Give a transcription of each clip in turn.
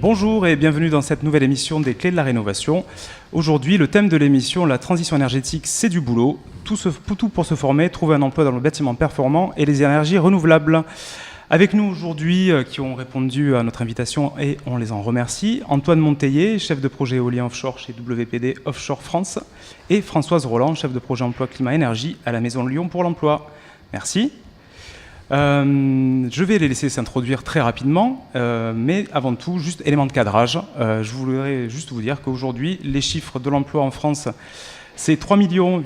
Bonjour et bienvenue dans cette nouvelle émission des Clés de la Rénovation. Aujourd'hui, le thème de l'émission, la transition énergétique, c'est du boulot. Tout pour se former, trouver un emploi dans le bâtiment performant et les énergies renouvelables. Avec nous aujourd'hui, qui ont répondu à notre invitation et on les en remercie, Antoine Monteillet, chef de projet éolien offshore chez WPD Offshore France, et Françoise Roland, chef de projet emploi climat énergie à la Maison Lyon pour l'emploi. Merci. Je vais les laisser s'introduire très rapidement, mais avant tout, juste élément de cadrage. Je voudrais juste vous dire qu'aujourd'hui, les chiffres de l'emploi en France, c'est 3,8 millions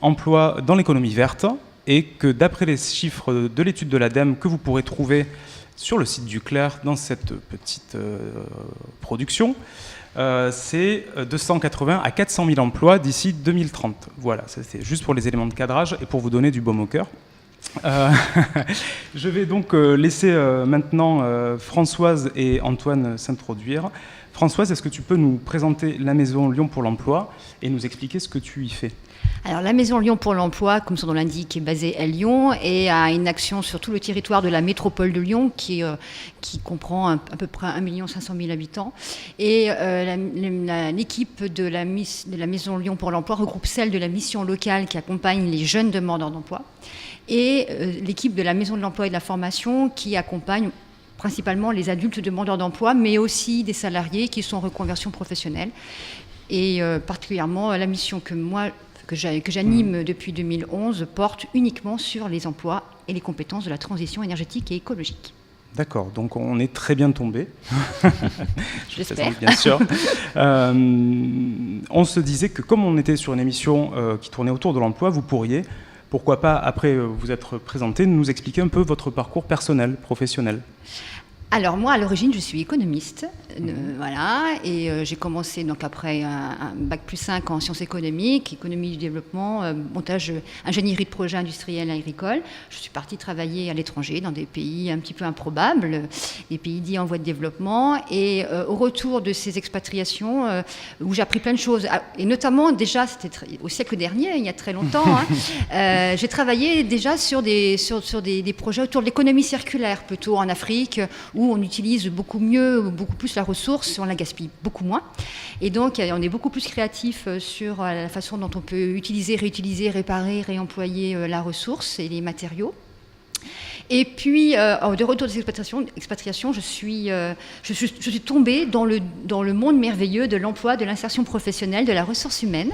emplois dans l'économie verte, et que d'après les chiffres de l'étude de l'ADEME que vous pourrez trouver sur le site du Clair dans cette petite production, c'est 280 à 400 000 emplois d'ici 2030. Voilà, c'est juste pour les éléments de cadrage et pour vous donner du baume au cœur. Je vais donc laisser maintenant Françoise et Antoine s'introduire. Françoise, est-ce que tu peux nous présenter la Maison Lyon pour l'emploi et nous expliquer ce que tu y fais ? Alors, la Maison Lyon pour l'emploi, comme son nom l'indique, est basée à Lyon et a une action sur tout le territoire de la métropole de Lyon qui comprend à peu près 1 500 000 habitants. Et l'équipe de la Maison Lyon pour l'emploi regroupe celle de la mission locale qui accompagne les jeunes demandeurs d'emploi et l'équipe de la Maison de l'emploi et de la formation qui accompagne principalement les adultes demandeurs d'emploi, mais aussi des salariés qui sont en reconversion professionnelle. Et particulièrement, la mission que j'anime depuis 2011 porte uniquement sur les emplois et les compétences de la transition énergétique et écologique. D'accord, donc on est très bien tombé. J'espère. Bien sûr. On se disait que comme on était sur une émission qui tournait autour de l'emploi, vous pourriez, pourquoi pas, après vous être présenté, nous expliquer un peu votre parcours personnel, professionnel. Alors moi, à l'origine, je suis économiste, voilà, et j'ai commencé donc après un bac plus 5 en sciences économiques, économie du développement, montage, ingénierie de projets industriels et agricoles. Je suis partie travailler à l'étranger, dans des pays un petit peu improbables, des pays dits en voie de développement, et au retour de ces expatriations, où j'ai appris plein de choses, et notamment déjà, c'était au siècle dernier, il y a très longtemps, j'ai travaillé déjà sur des projets autour de l'économie circulaire, plutôt en Afrique, où on utilise beaucoup plus la ressource, on la gaspille beaucoup moins. Et donc, on est beaucoup plus créatif sur la façon dont on peut utiliser, réutiliser, réparer, réemployer la ressource et les matériaux. Et puis, de retour des expatriations, je suis tombée dans le monde merveilleux de l'emploi, de l'insertion professionnelle, de la ressource humaine,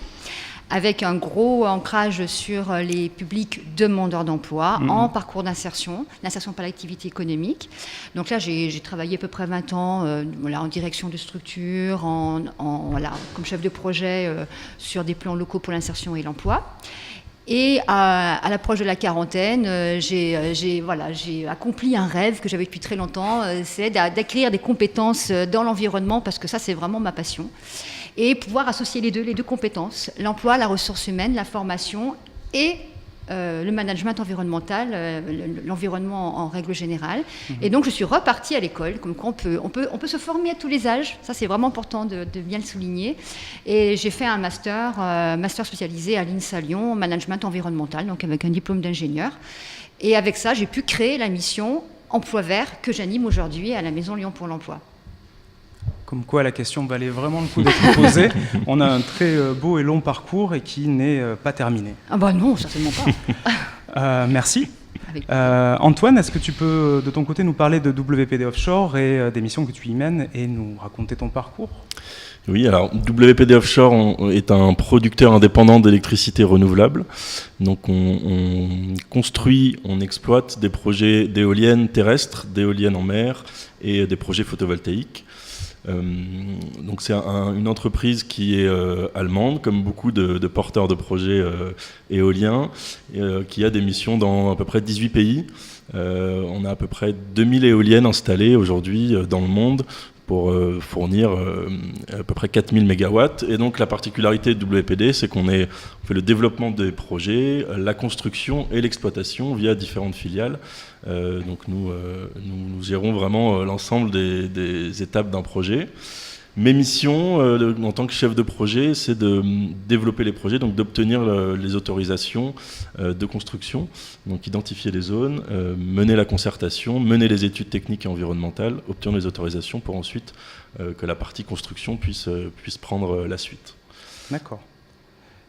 avec un gros ancrage sur les publics demandeurs d'emploi en parcours d'insertion par l'activité économique. Donc là, j'ai travaillé à peu près 20 ans en direction de structure, comme chef de projet sur des plans locaux pour l'insertion et l'emploi. Et à l'approche de la quarantaine, j'ai accompli un rêve que j'avais depuis très longtemps, c'est d'acquérir des compétences dans l'environnement, parce que ça, c'est vraiment ma passion. Et pouvoir associer les deux compétences, l'emploi, la ressource humaine, la formation et le management environnemental, l'environnement en règle générale. Et donc, je suis repartie à l'école, comme quoi on peut se former à tous les âges. Ça, c'est vraiment important de bien le souligner. Et j'ai fait un master spécialisé à l'INSA Lyon, en management environnemental, donc avec un diplôme d'ingénieur. Et avec ça, j'ai pu créer la mission Emploi Vert que j'anime aujourd'hui à la Maison Lyon pour l'emploi. Comme quoi la question valait vraiment le coup d'être posée. On a un très beau et long parcours et qui n'est pas terminé. Ah bah non, certainement pas. Merci. Antoine, est-ce que tu peux de ton côté nous parler de WPD Offshore et des missions que tu y mènes et nous raconter ton parcours ? Oui, alors WPD Offshore est un producteur indépendant d'électricité renouvelable. Donc on construit, on exploite des projets d'éoliennes terrestres, d'éoliennes en mer et des projets photovoltaïques. Donc c'est une entreprise qui est allemande, comme beaucoup de porteurs de projets éoliens, qui a des missions dans à peu près 18 pays. On a à peu près 2000 éoliennes installées aujourd'hui dans le monde pour fournir à peu près 4000 mégawatts. Et donc la particularité de WPD, c'est qu'on fait le développement des projets, la construction et l'exploitation via différentes filiales. Donc nous gérons vraiment l'ensemble des étapes d'un projet. Mes missions en tant que chef de projet, c'est de développer les projets, donc d'obtenir les autorisations de construction, donc identifier les zones, mener la concertation, mener les études techniques et environnementales, obtenir les autorisations pour ensuite que la partie construction puisse prendre la suite. D'accord.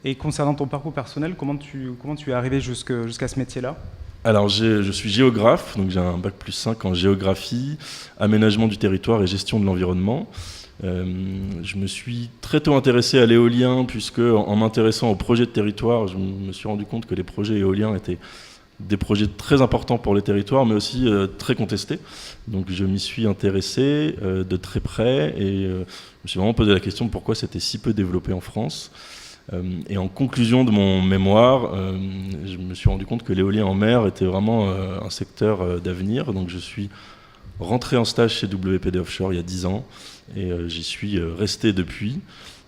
Et concernant ton parcours personnel, comment tu es arrivé jusqu'à ce métier-là ? Alors, je suis géographe, donc j'ai un bac+5 en géographie, aménagement du territoire et gestion de l'environnement. Je me suis très tôt intéressé à l'éolien, puisque en m'intéressant aux projets de territoire, je me suis rendu compte que les projets éoliens étaient des projets très importants pour les territoires, mais aussi très contestés. Donc je m'y suis intéressé de très près et je me suis vraiment posé la question de pourquoi c'était si peu développé en France. Et en conclusion de mon mémoire, je me suis rendu compte que l'éolien en mer était vraiment un secteur d'avenir. Donc je suis rentré en stage chez WPD Offshore il y a 10 ans et j'y suis resté depuis.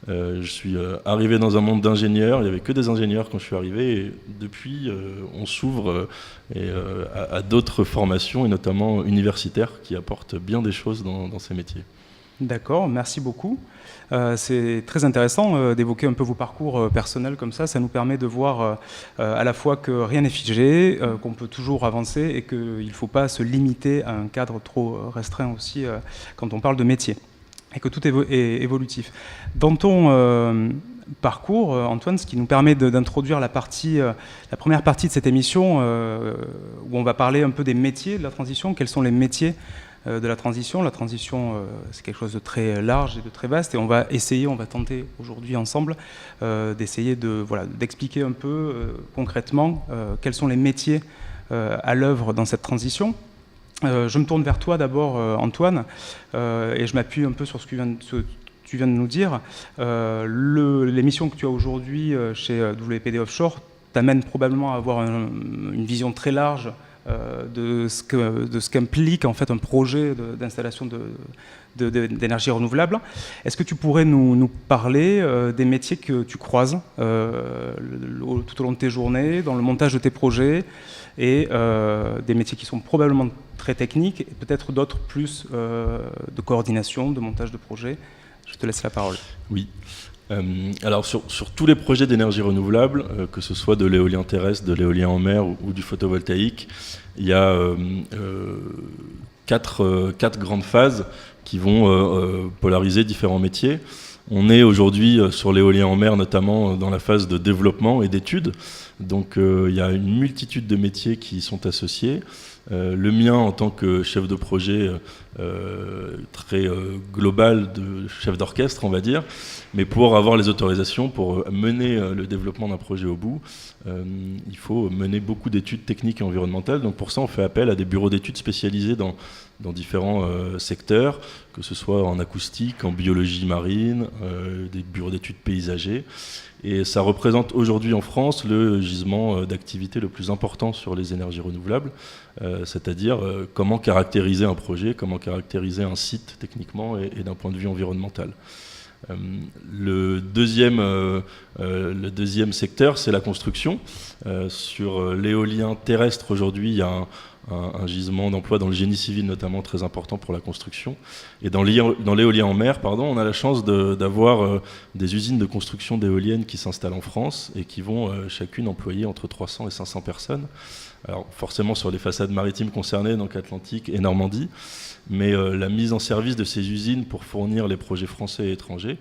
Je suis arrivé dans un monde d'ingénieurs, il n'y avait que des ingénieurs quand je suis arrivé et depuis on s'ouvre à d'autres formations et notamment universitaires qui apportent bien des choses dans ces métiers. D'accord, merci beaucoup. C'est très intéressant d'évoquer un peu vos parcours personnels comme ça. Ça nous permet de voir à la fois que rien n'est figé, qu'on peut toujours avancer et qu'il ne faut pas se limiter à un cadre trop restreint aussi quand on parle de métier et que tout est évolutif. Dans ton parcours, Antoine, ce qui nous permet d'introduire la première partie de cette émission où on va parler un peu des métiers de la transition. Quels sont les métiers de la transition? La transition, c'est quelque chose de très large et de très vaste et on va tenter aujourd'hui ensemble d'essayer d'expliquer un peu concrètement quels sont les métiers à l'œuvre dans cette transition. Je me tourne vers toi d'abord, Antoine, et je m'appuie un peu sur ce que tu viens de nous dire. L'émission que tu as aujourd'hui chez WPD Offshore t'amène probablement à avoir une vision très large de ce qu'implique en fait un projet d'installation d'énergie renouvelable. Est-ce que tu pourrais nous parler des métiers que tu croises tout au long de tes journées, dans le montage de tes projets, et des métiers qui sont probablement très techniques, et peut-être d'autres plus de coordination, de montage de projets? Je te laisse la parole. Oui. Alors sur tous les projets d'énergie renouvelable, que ce soit de l'éolien terrestre, de l'éolien en mer ou du photovoltaïque, il y a quatre grandes phases qui vont polariser différents métiers. On est aujourd'hui sur l'éolien en mer, notamment dans la phase de développement et d'études. Donc il y a une multitude de métiers qui sont associés. Le mien en tant que chef de projet très global, de chef d'orchestre on va dire, mais pour avoir les autorisations, pour mener le développement d'un projet au bout, il faut mener beaucoup d'études techniques et environnementales. Donc pour ça on fait appel à des bureaux d'études spécialisés dans différents secteurs, que ce soit en acoustique, en biologie marine, des bureaux d'études paysagers. Et ça représente aujourd'hui en France le gisement d'activité le plus important sur les énergies renouvelables, c'est-à-dire comment caractériser un projet, comment caractériser un site techniquement et d'un point de vue environnemental. Le deuxième secteur, c'est la construction. Sur l'éolien terrestre, aujourd'hui, il y a un gisement d'emploi dans le génie civil notamment très important pour la construction. Et dans l'éolien en mer, on a la chance d'avoir des usines de construction d'éoliennes qui s'installent en France et qui vont chacune employer entre 300 et 500 personnes. Alors forcément sur les façades maritimes concernées, donc Atlantique et Normandie, mais la mise en service de ces usines pour fournir les projets français et étrangers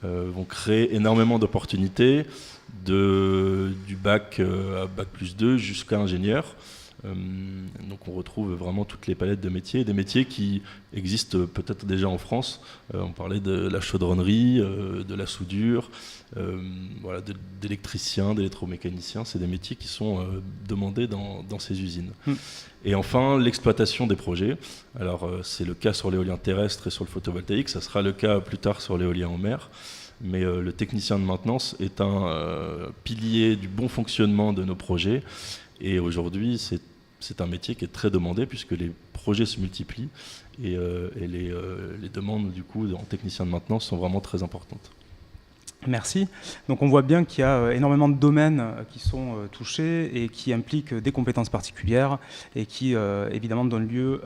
vont créer énormément d'opportunités, du bac à bac+2 jusqu'à ingénieur. Donc on retrouve vraiment toutes les palettes de métiers, des métiers qui existent peut-être déjà en France. On parlait de la chaudronnerie, de la soudure, d'électriciens, d'électromécaniciens. C'est des métiers qui sont demandés dans ces usines. Et enfin, l'exploitation des projets. Alors c'est le cas sur l'éolien terrestre et sur le photovoltaïque, ça sera le cas plus tard sur l'éolien en mer. Mais le technicien de maintenance est un pilier du bon fonctionnement de nos projets. Et aujourd'hui, c'est un métier qui est très demandé puisque les projets se multiplient et les demandes du coup en technicien de maintenance sont vraiment très importantes. Merci. Donc on voit bien qu'il y a énormément de domaines qui sont touchés et qui impliquent des compétences particulières et qui évidemment donnent lieu,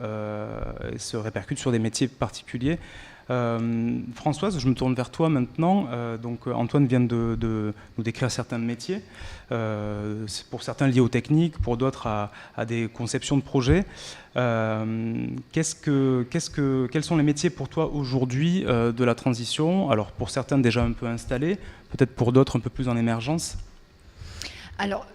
se répercutent sur des métiers particuliers. Françoise, je me tourne vers toi maintenant. Donc Antoine vient de nous décrire certains métiers, pour certains liés aux techniques, pour d'autres à des conceptions de projets. Quels sont les métiers pour toi aujourd'hui de la transition? Alors pour certains déjà un peu installés, peut-être pour d'autres un peu plus en émergence. Alors,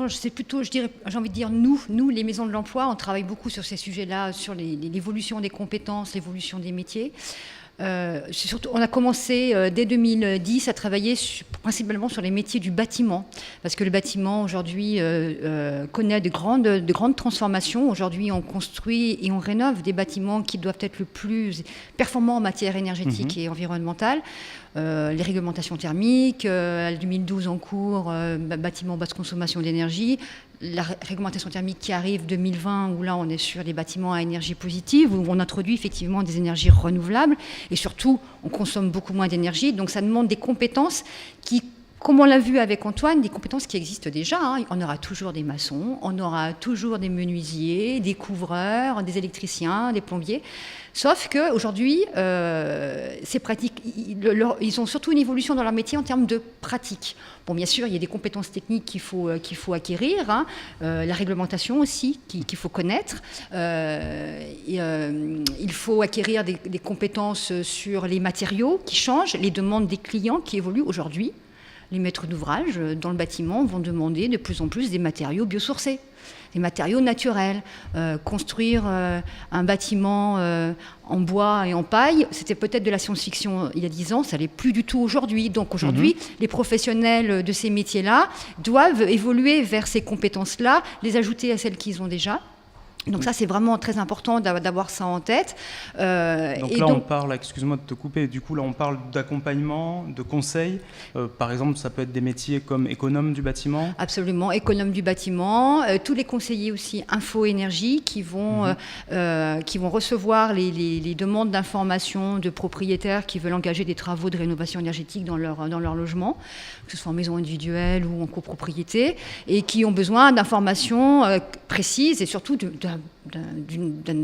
c'est plutôt, j'ai envie de dire, nous, les maisons de l'emploi, on travaille beaucoup sur ces sujets-là, sur l'évolution des compétences, l'évolution des métiers. Surtout, on a commencé dès 2010 à travailler principalement sur les métiers du bâtiment, parce que le bâtiment aujourd'hui connaît de grandes transformations. Aujourd'hui, on construit et on rénove des bâtiments qui doivent être le plus performants en matière énergétique et environnementale. Les réglementations thermiques, 2012 en cours, bâtiments basse consommation d'énergie, la réglementation thermique qui arrive 2020, où là on est sur les bâtiments à énergie positive, où on introduit effectivement des énergies renouvelables, et surtout on consomme beaucoup moins d'énergie, donc ça demande des compétences qui, comme on l'a vu avec Antoine, des compétences qui existent déjà. On aura toujours des maçons, on aura toujours des menuisiers, des couvreurs, des électriciens, des plombiers. Sauf qu'aujourd'hui, ces pratiques, ils ont surtout une évolution dans leur métier en termes de pratique. Bon, bien sûr, il y a des compétences techniques qu'il faut acquérir, la réglementation aussi qu'il faut connaître. Il faut acquérir des compétences sur les matériaux qui changent, les demandes des clients qui évoluent aujourd'hui. Les maîtres d'ouvrage dans le bâtiment vont demander de plus en plus des matériaux biosourcés, des matériaux naturels. Construire un bâtiment en bois et en paille, c'était peut-être de la science-fiction il y a 10 ans, ça l'est plus du tout aujourd'hui. Donc aujourd'hui, les professionnels de ces métiers-là doivent évoluer vers ces compétences-là, les ajouter à celles qu'ils ont déjà. Donc ça, c'est vraiment très important d'avoir ça en tête. Donc là, on parle, excuse-moi de te couper, du coup là on parle d'accompagnement, de conseil. Par exemple, ça peut être des métiers comme économe du bâtiment. Absolument, économe du bâtiment. Tous les conseillers aussi Info-Énergie qui vont recevoir les demandes d'information de propriétaires qui veulent engager des travaux de rénovation énergétique dans leur logement, que ce soit en maison individuelle ou en copropriété, et qui ont besoin d'informations précises et surtout d'un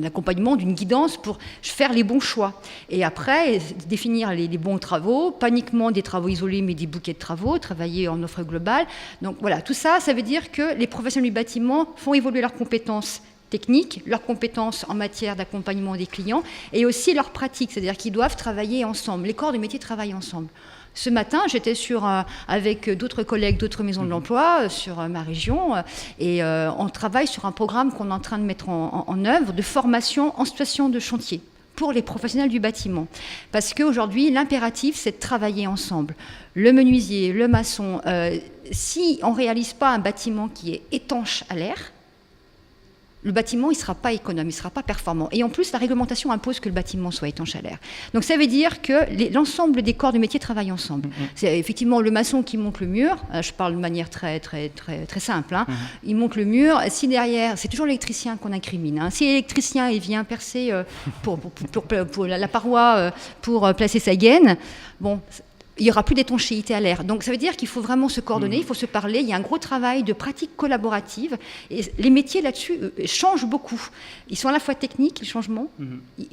accompagnement, d'une guidance pour faire les bons choix. Et après, définir les bons travaux, pas uniquement des travaux isolés, mais des bouquets de travaux, travailler en offre globale. Donc voilà, tout ça, ça veut dire que les professionnels du bâtiment font évoluer leurs compétences techniques, leurs compétences en matière d'accompagnement des clients, et aussi leurs pratiques, c'est-à-dire qu'ils doivent travailler ensemble. Les corps de métier travaillent ensemble. Ce matin, j'étais avec d'autres collègues d'autres maisons de l'emploi sur ma région et on travaille sur un programme qu'on est en train de mettre en œuvre de formation en situation de chantier pour les professionnels du bâtiment. Parce qu'aujourd'hui, l'impératif, c'est de travailler ensemble. Le menuisier, le maçon, si on ne réalise pas un bâtiment qui est étanche à l'air, le bâtiment, il ne sera pas économe, il ne sera pas performant. Et en plus, la réglementation impose que le bâtiment soit étanche à l'air. Donc ça veut dire que l'ensemble des corps de métier travaillent ensemble. C'est effectivement le maçon qui monte le mur, je parle de manière très, très, très, très simple, il monte le mur. Si derrière, c'est toujours l'électricien qu'on incrimine. Si l'électricien il vient percer pour la paroi pour placer sa gaine, bon, il n'y aura plus d'étanchéité à l'air. Donc ça veut dire qu'il faut vraiment se coordonner, il faut se parler. Il y a un gros travail de pratique collaborative. Et les métiers là-dessus changent beaucoup. Ils sont à la fois techniques, les changements,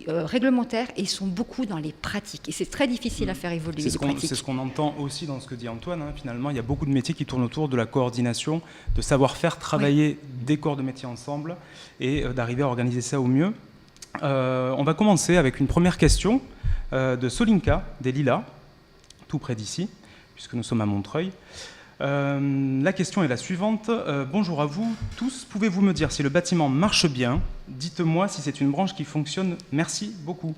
réglementaires, et ils sont beaucoup dans les pratiques. Et c'est très difficile à faire évoluer les pratiques. C'est ce qu'on entend aussi dans ce que dit Antoine. Finalement, il y a beaucoup de métiers qui tournent autour de la coordination, de savoir faire travailler des corps de métiers ensemble et d'arriver à organiser ça au mieux. On va commencer avec une première question de Solinka, des Lilas, tout près d'ici, puisque nous sommes à Montreuil. La question est la suivante. Bonjour à vous tous. Pouvez-vous me dire si le bâtiment marche bien? Dites-moi si c'est une branche qui fonctionne. Merci beaucoup.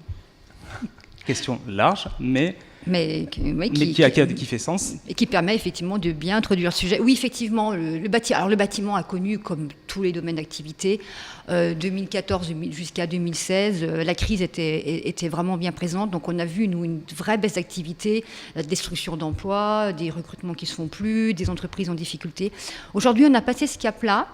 Question large, mais qui fait sens. Et qui permet effectivement de bien introduire le sujet. Oui, effectivement, le bâtiment a connu, comme tous les domaines d'activité, 2014 jusqu'à 2016, la crise était vraiment bien présente. Donc on a vu, nous, une vraie baisse d'activité, la destruction d'emplois, des recrutements qui ne se font plus, des entreprises en difficulté. Aujourd'hui, on a passé ce cap-là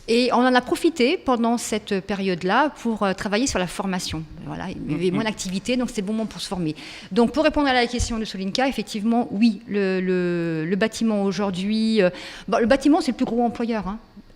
et on en a profité pendant cette période-là pour travailler sur la formation. Voilà, il y avait moins d'activité, donc c'était le bon moment pour se former. Donc pour répondre à la question de Solinka, effectivement, oui, le bâtiment aujourd'hui... le bâtiment, c'est le plus gros employeur,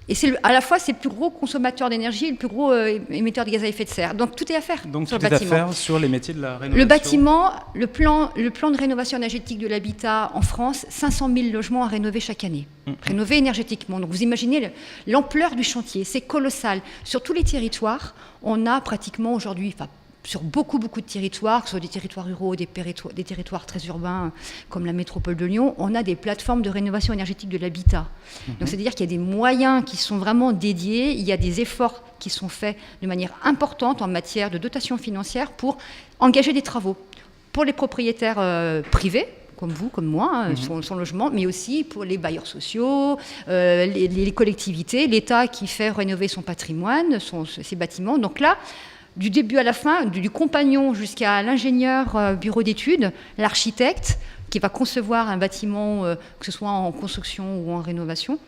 Et à la fois, c'est le plus gros consommateur d'énergie et le plus gros émetteur de gaz à effet de serre. Donc, tout est à faire Donc, sur tout le est à bâtiment. faire sur les métiers de la rénovation. Le bâtiment, le plan de rénovation énergétique de l'habitat en France, 500 000 logements à rénover chaque année. Rénover énergétiquement. Donc, vous imaginez l'ampleur du chantier. C'est colossal. Sur tous les territoires, on a pratiquement aujourd'hui... sur beaucoup de territoires, que ce soit des territoires ruraux, des territoires très urbains comme la métropole de Lyon, on a des plateformes de rénovation énergétique de l'habitat. Donc c'est-à-dire qu'il y a des moyens qui sont vraiment dédiés, il y a des efforts qui sont faits de manière importante en matière de dotation financière pour engager des travaux. Pour les propriétaires privés, comme vous, comme moi, son logement, mais aussi pour les bailleurs sociaux, les collectivités, l'État qui fait rénover son patrimoine, ses bâtiments. Donc là, du début à la fin, du compagnon jusqu'à l'ingénieur bureau d'études, l'architecte qui va concevoir un bâtiment, que ce soit en construction ou en rénovation,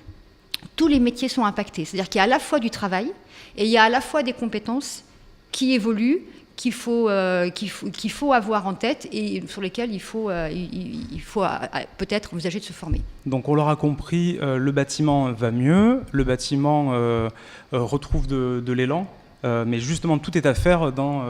tous les métiers sont impactés. C'est-à-dire qu'il y a à la fois du travail et il y a à la fois des compétences qui évoluent, qu'il faut avoir en tête et sur lesquelles il faut peut-être envisager de se former. Donc on l'aura compris, le bâtiment va mieux, le bâtiment retrouve de l'élan. Mais justement, tout est à faire dans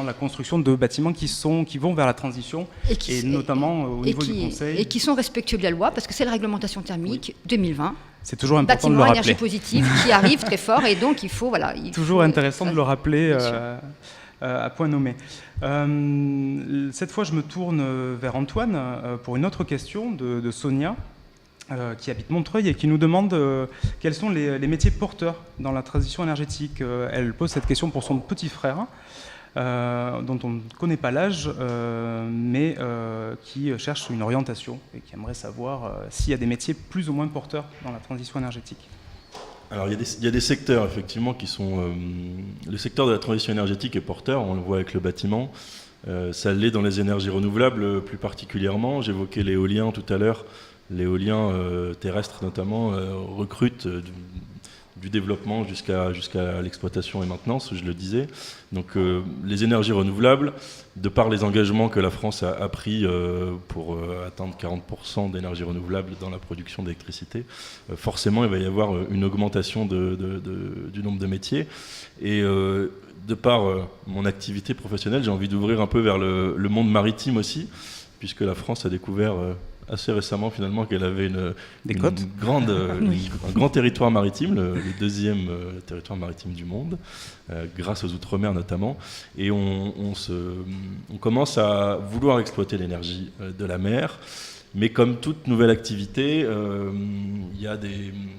la construction de bâtiments qui vont vers la transition, et notamment au niveau du Conseil. Et qui sont respectueux de la loi, parce que c'est la réglementation thermique 2020. C'est toujours important de le rappeler. Bâtiment énergie positive qui arrive très fort, et donc il faut... Toujours intéressant de le rappeler à point nommé. Cette fois, je me tourne vers Antoine pour une autre question de Sonia, qui habite Montreuil et qui nous demande quels sont les métiers porteurs dans la transition énergétique. Elle pose cette question pour son petit frère, dont on ne connaît pas l'âge, mais qui cherche une orientation et qui aimerait savoir s'il y a des métiers plus ou moins porteurs dans la transition énergétique. Alors il y a des secteurs effectivement qui sont... le secteur de la transition énergétique est porteur, on le voit avec le bâtiment. Ça l'est dans les énergies renouvelables plus particulièrement. J'évoquais l'éolien tout à l'heure. L'éolien terrestre notamment recrute du développement jusqu'à l'exploitation et maintenance, je le disais. Donc les énergies renouvelables, de par les engagements que la France a pris pour atteindre 40% d'énergie renouvelable dans la production d'électricité, forcément il va y avoir une augmentation du nombre de métiers. Et de par mon activité professionnelle, j'ai envie d'ouvrir un peu vers le monde maritime aussi, puisque la France a découvert... assez récemment finalement qu'elle avait un grand territoire maritime, le deuxième territoire maritime du monde, grâce aux Outre-mer notamment. Et on commence à vouloir exploiter l'énergie de la mer. Mais comme toute nouvelle activité, il y a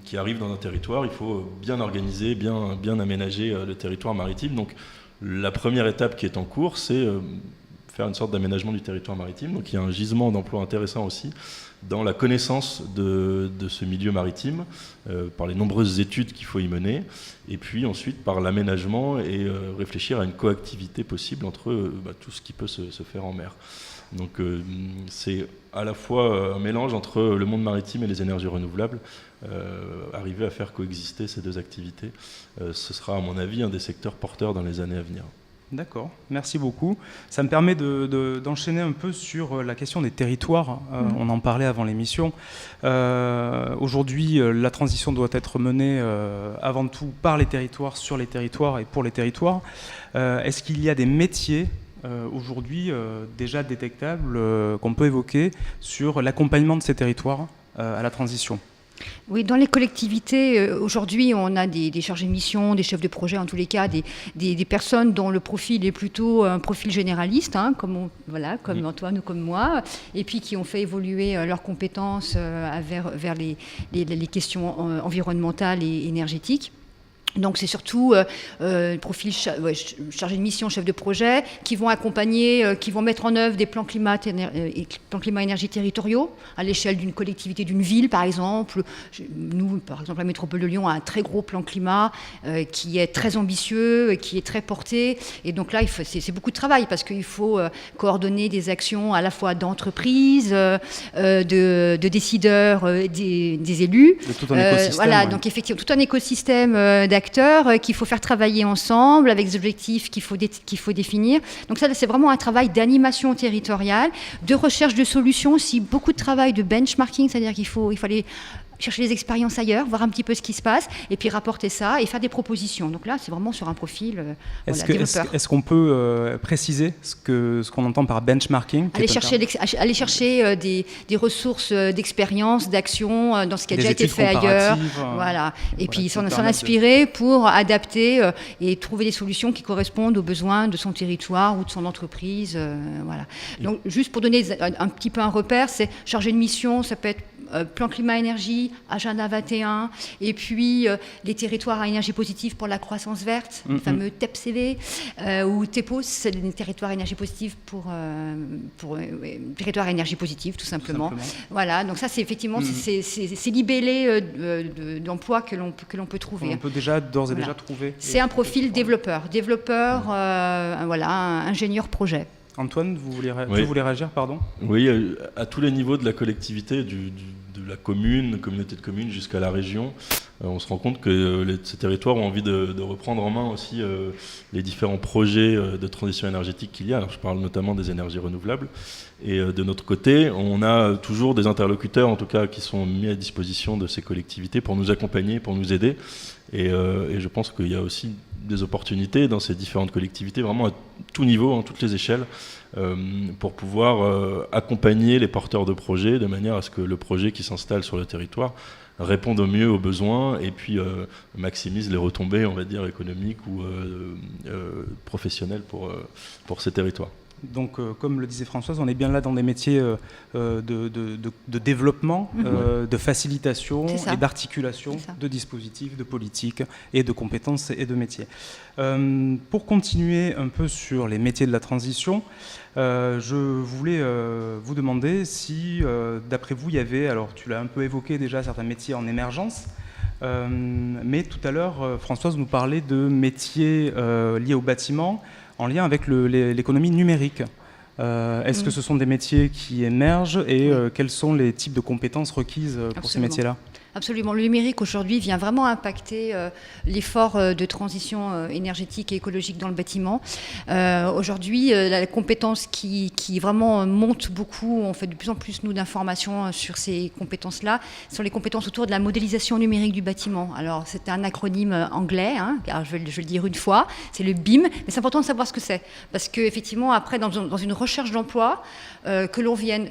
qui arrivent dans un territoire, il faut bien organiser, bien aménager le territoire maritime. Donc la première étape qui est en cours, c'est... faire une sorte d'aménagement du territoire maritime. Donc il y a un gisement d'emplois intéressant aussi dans la connaissance de ce milieu maritime, par les nombreuses études qu'il faut y mener, et puis ensuite par l'aménagement et réfléchir à une coactivité possible entre tout ce qui peut se faire en mer. Donc c'est à la fois un mélange entre le monde maritime et les énergies renouvelables, arriver à faire coexister ces deux activités. Ce sera à mon avis un des secteurs porteurs dans les années à venir. D'accord, merci beaucoup. Ça me permet d'enchaîner un peu sur la question des territoires. On en parlait avant l'émission. Aujourd'hui, la transition doit être menée avant tout par les territoires, sur les territoires et pour les territoires. Est-ce qu'il y a des métiers aujourd'hui déjà détectables qu'on peut évoquer sur l'accompagnement de ces territoires à la transition ? Oui, dans les collectivités, aujourd'hui, on a des chargés de mission, des chefs de projet, en tous les cas, des personnes dont le profil est plutôt un profil généraliste, hein, comme Antoine ou comme moi, et puis qui ont fait évoluer leurs compétences vers les questions environnementales et énergétiques. Donc c'est surtout profil chargé de mission, chef de projet, qui vont accompagner, qui vont mettre en œuvre des plans climat-énergie territoriaux à l'échelle d'une collectivité, d'une ville par exemple. Nous, par exemple, la métropole de Lyon a un très gros plan climat qui est très ambitieux, qui est très porté. Et donc là, c'est beaucoup de travail parce qu'il faut coordonner des actions à la fois d'entreprises, de décideurs, des élus. De tout un écosystème. Voilà, donc effectivement, tout un écosystème d'acteurs qu'il faut faire travailler ensemble avec des objectifs qu'il faut définir. Donc ça, c'est vraiment un travail d'animation territoriale, de recherche de solutions aussi, beaucoup de travail de benchmarking, c'est-à-dire qu'il faut aller chercher des expériences ailleurs, voir un petit peu ce qui se passe, et puis rapporter ça et faire des propositions. Donc là, c'est vraiment sur un profil développeur. Est-ce qu'on peut préciser ce qu'on entend par benchmarking? Aller chercher des ressources d'expérience, d'action, dans ce qui a déjà été fait ailleurs. Voilà. Et puis s'en inspirer pour adapter et trouver des solutions qui correspondent aux besoins de son territoire ou de son entreprise. Voilà. Donc, juste pour donner un petit peu un repère, c'est chargé de mission, ça peut être plan climat-énergie, agenda 21, et puis les territoires à énergie positive pour la croissance verte, les fameux TEPCV, ou TEPOS, c'est les territoires à énergie positive pour territoires à énergie positive, tout simplement. Voilà, donc ça, c'est effectivement, c'est libellé d'emplois que l'on peut trouver. On peut d'ores et déjà trouver. C'est un profil développeur, ingénieur projet. Antoine, vous voulez réagir, pardon? Oui, à tous les niveaux de la collectivité, de la commune, communauté de communes jusqu'à la région, on se rend compte que ces territoires ont envie de reprendre en main aussi les différents projets de transition énergétique qu'il y a. Alors, je parle notamment des énergies renouvelables. Et de notre côté, on a toujours des interlocuteurs, en tout cas, qui sont mis à disposition de ces collectivités pour nous accompagner, pour nous aider. Et je pense qu'il y a aussi des opportunités dans ces différentes collectivités, vraiment à tout niveau, à toutes les échelles, pour pouvoir accompagner les porteurs de projets de manière à ce que le projet qui s'installe sur le territoire réponde au mieux aux besoins et puis maximise les retombées, on va dire, économiques ou professionnelles pour ces territoires. Donc, comme le disait Françoise, on est bien là dans des métiers de développement, de facilitation et d'articulation de dispositifs, de politiques et de compétences et de métiers. Pour continuer un peu sur les métiers de la transition, je voulais vous demander si, d'après vous, il y avait, alors tu l'as un peu évoqué déjà, certains métiers en émergence, mais tout à l'heure, Françoise nous parlait de métiers liés au bâtiment, en lien avec l'économie numérique. Est-ce que ce sont des métiers qui émergent et quels sont les types de compétences requises pour ces métiers-là ? Absolument. Le numérique aujourd'hui vient vraiment impacter l'effort de transition énergétique et écologique dans le bâtiment. Aujourd'hui, la compétence qui vraiment monte beaucoup, on fait de plus en plus nous d'informations sur ces compétences-là, sont les compétences autour de la modélisation numérique du bâtiment. Alors c'est un acronyme anglais, alors je vais le dire une fois, c'est le BIM, mais c'est important de savoir ce que c'est. Parce qu'effectivement, après, dans une recherche d'emploi, que l'on vienne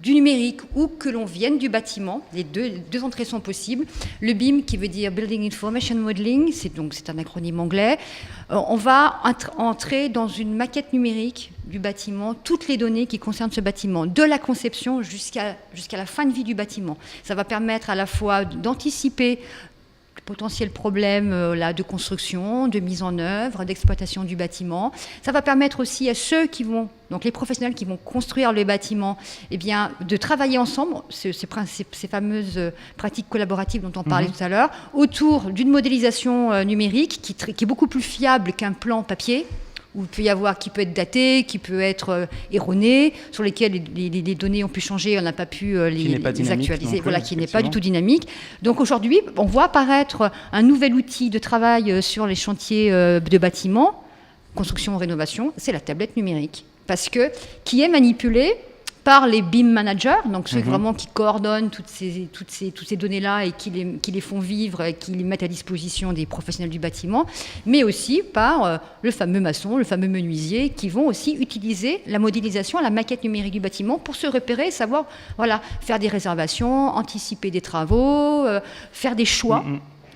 du numérique ou que l'on vienne du bâtiment, les deux entrées sont possibles. Le BIM, qui veut dire Building Information Modeling, c'est un acronyme anglais. On va entrer dans une maquette numérique du bâtiment, toutes les données qui concernent ce bâtiment, de la conception jusqu'à la fin de vie du bâtiment. Ça va permettre à la fois d'anticiper potentiels problèmes de construction, de mise en œuvre, d'exploitation du bâtiment. Ça va permettre aussi à ceux donc les professionnels qui vont construire le bâtiment, de travailler ensemble, ces fameuses pratiques collaboratives dont on parlait tout à l'heure, autour d'une modélisation numérique qui est beaucoup plus fiable qu'un plan papier, où qui peut être daté, qui peut être erroné, sur lesquels les données ont pu changer, on n'a pas pu les actualiser, qui n'est pas du tout dynamique. Donc aujourd'hui, on voit apparaître un nouvel outil de travail sur les chantiers de bâtiments, construction ou rénovation, c'est la tablette numérique, qui est manipulée par les BIM managers, donc ceux vraiment qui coordonnent toutes ces données-là et qui les font vivre et qui les mettent à disposition des professionnels du bâtiment, mais aussi par le fameux maçon, le fameux menuisier, qui vont aussi utiliser la modélisation, la maquette numérique du bâtiment pour se repérer, savoir faire des réservations, anticiper des travaux, faire des choix.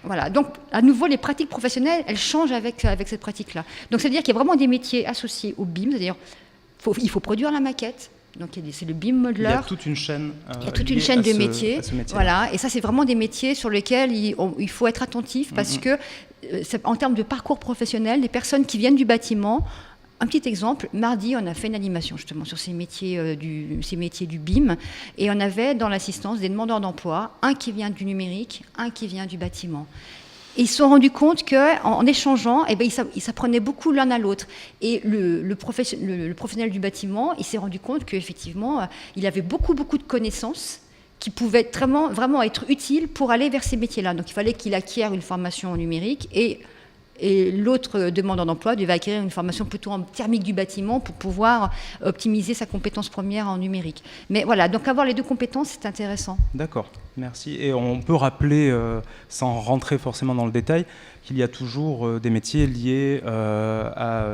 Voilà. Donc, à nouveau, les pratiques professionnelles, elles changent avec cette pratique-là. Donc, c'est-à-dire qu'il y a vraiment des métiers associés au BIM, c'est-à-dire il faut produire la maquette. Donc c'est le BIM modeler. Il y a toute une chaîne. Il y a toute une chaîne de métiers. Voilà, et ça c'est vraiment des métiers sur lesquels il faut être attentif parce que en termes de parcours professionnel, les personnes qui viennent du bâtiment. Un petit exemple, mardi, on a fait une animation justement sur ces métiers du BIM et on avait dans l'assistance des demandeurs d'emploi, un qui vient du numérique, un qui vient du bâtiment. Et ils se sont rendus compte qu'en échangeant, ils s'apprenaient beaucoup l'un à l'autre. Et le professionnel du bâtiment, il s'est rendu compte qu'effectivement, il avait beaucoup de connaissances qui pouvaient vraiment être utiles pour aller vers ces métiers-là. Donc il fallait qu'il acquiert une formation numérique et et l'autre demandeur d'emploi devait acquérir une formation plutôt en thermique du bâtiment pour pouvoir optimiser sa compétence première en numérique. Mais voilà, donc avoir les deux compétences, c'est intéressant. D'accord, merci. Et on peut rappeler, sans rentrer forcément dans le détail, qu'il y a toujours des métiers liés à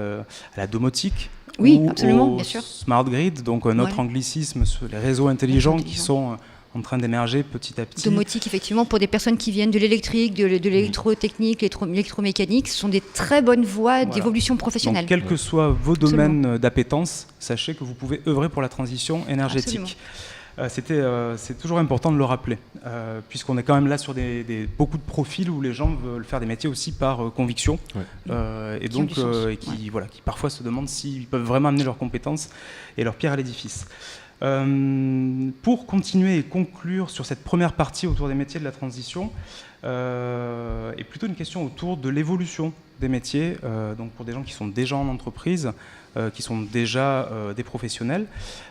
la domotique. Oui, ou absolument, au bien sûr. Smart grid, donc notre anglicisme sur les réseaux intelligents qui sont en train d'émerger petit à petit. Domotique, effectivement, pour des personnes qui viennent de l'électrique, de l'électrotechnique, l'électromécanique, ce sont des très bonnes voies d'évolution professionnelle. Donc, quels que soient vos domaines d'appétence, sachez que vous pouvez œuvrer pour la transition énergétique. C'est toujours important de le rappeler, puisqu'on est quand même là sur beaucoup de profils où les gens veulent faire des métiers aussi par conviction, et donc qui parfois se demandent s'ils peuvent vraiment amener leurs compétences et leur pierre à l'édifice. Pour continuer et conclure sur cette première partie autour des métiers de la transition, et plutôt une question autour de l'évolution des métiers, donc pour des gens qui sont déjà en entreprise, qui sont déjà des professionnels,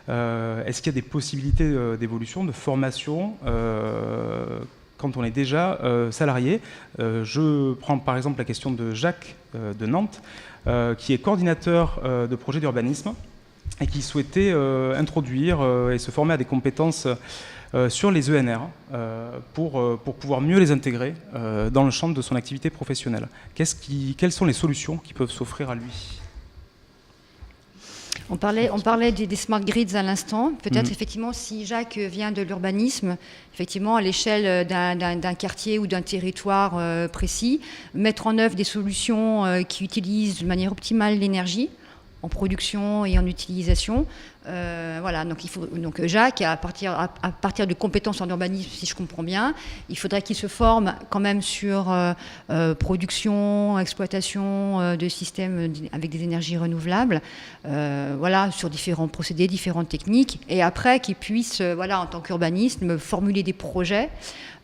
est-ce qu'il y a des possibilités d'évolution, de formation quand on est déjà salarié? Je prends par exemple la question de Jacques de Nantes, qui est coordinateur de projet d'urbanisme, et qui souhaitait introduire et se former à des compétences sur les ENR pour pouvoir mieux les intégrer dans le champ de son activité professionnelle. Quelles sont les solutions qui peuvent s'offrir à lui? On parlait des smart grids à l'instant. Peut-être effectivement, si Jacques vient de l'urbanisme, effectivement, à l'échelle d'un quartier ou d'un territoire précis, mettre en œuvre des solutions qui utilisent de manière optimale l'énergie, en production et en utilisation. Voilà, donc Jacques, à partir de compétences en urbanisme, si je comprends bien, il faudrait qu'il se forme quand même sur production, exploitation de systèmes avec des énergies renouvelables, voilà, sur différents procédés, différentes techniques, et après qu'il puisse, voilà, en tant qu'urbaniste, formuler des projets.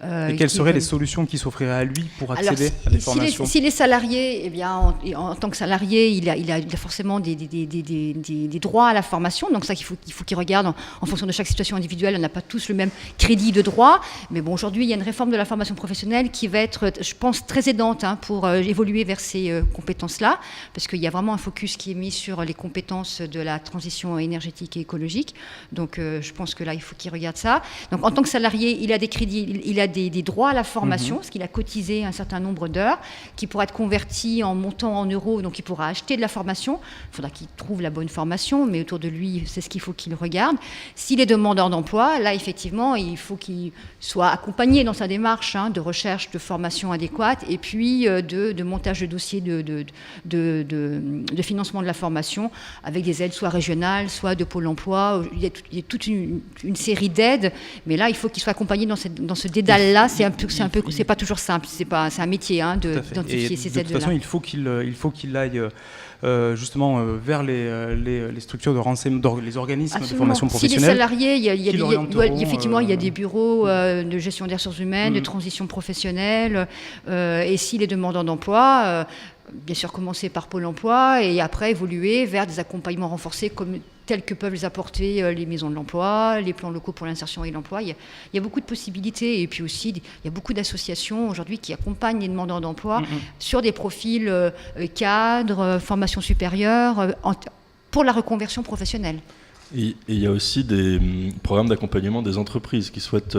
Et quelles seraient les solutions qui s'offriraient à lui pour accéder à des formations? S'il est salarié, eh bien, en tant que salarié, il a forcément des droits à la formation. Donc ça, il faut qu'il regarde en fonction de chaque situation individuelle. On n'a pas tous le même crédit de droit. Mais bon, aujourd'hui, il y a une réforme de la formation professionnelle qui va être, je pense, très aidante pour évoluer vers ces compétences-là. Parce qu'il y a vraiment un focus qui est mis sur les compétences de la transition énergétique et écologique. Donc je pense que là, il faut qu'il regarde ça. Donc en tant que salarié, il a des crédits, il a des droits à la formation, parce qu'il a cotisé un certain nombre d'heures, qui pourra être converti en montant en euros, donc il pourra acheter de la formation. Il faudra qu'il trouve la bonne formation, mais autour de lui, c'est ce qu'il faut qu'il regarde. S'il est demandeur d'emploi, là, effectivement, il faut qu'il soit accompagné dans sa démarche de recherche de formation adéquate, et puis de montage de dossiers de financement de la formation, avec des aides soit régionales, soit de Pôle emploi. Il y a toute une série d'aides, mais là, il faut qu'il soit accompagné dans ce dédale-là. C'est pas toujours simple. C'est un métier d'identifier ces aides-là. De toute façon, il faut qu'il aille justement vers les structures de renseignement, les organismes Absolument. de formation professionnelle. S'il est salarié, effectivement, il y a des bureaux de gestion des ressources humaines, de transition professionnelle, et s'il est demandeur d'emploi, bien sûr commencer par Pôle emploi et après évoluer vers des accompagnements renforcés tels que peuvent les apporter les maisons de l'emploi, les plans locaux pour l'insertion et l'emploi. Il y a beaucoup de possibilités, et puis aussi il y a beaucoup d'associations aujourd'hui qui accompagnent les demandeurs d'emploi sur des profils cadres, formation supérieure, pour la reconversion professionnelle. Et il y a aussi des programmes d'accompagnement des entreprises qui souhaitent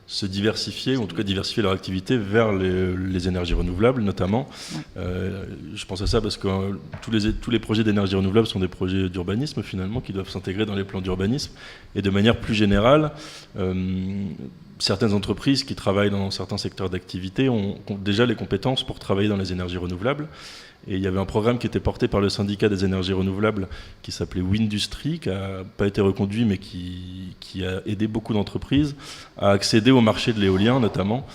se diversifier, ou en tout cas diversifier leur activité vers les énergies renouvelables notamment. Je pense à ça parce que tous les projets d'énergie renouvelable sont des projets d'urbanisme finalement qui doivent s'intégrer dans les plans d'urbanisme. Et de manière plus générale, certaines entreprises qui travaillent dans certains secteurs d'activité ont déjà les compétences pour travailler dans les énergies renouvelables. Et il y avait un programme qui était porté par le syndicat des énergies renouvelables qui s'appelait Windustry, qui n'a pas été reconduit mais qui a aidé beaucoup d'entreprises à accéder au marché de l'éolien notamment,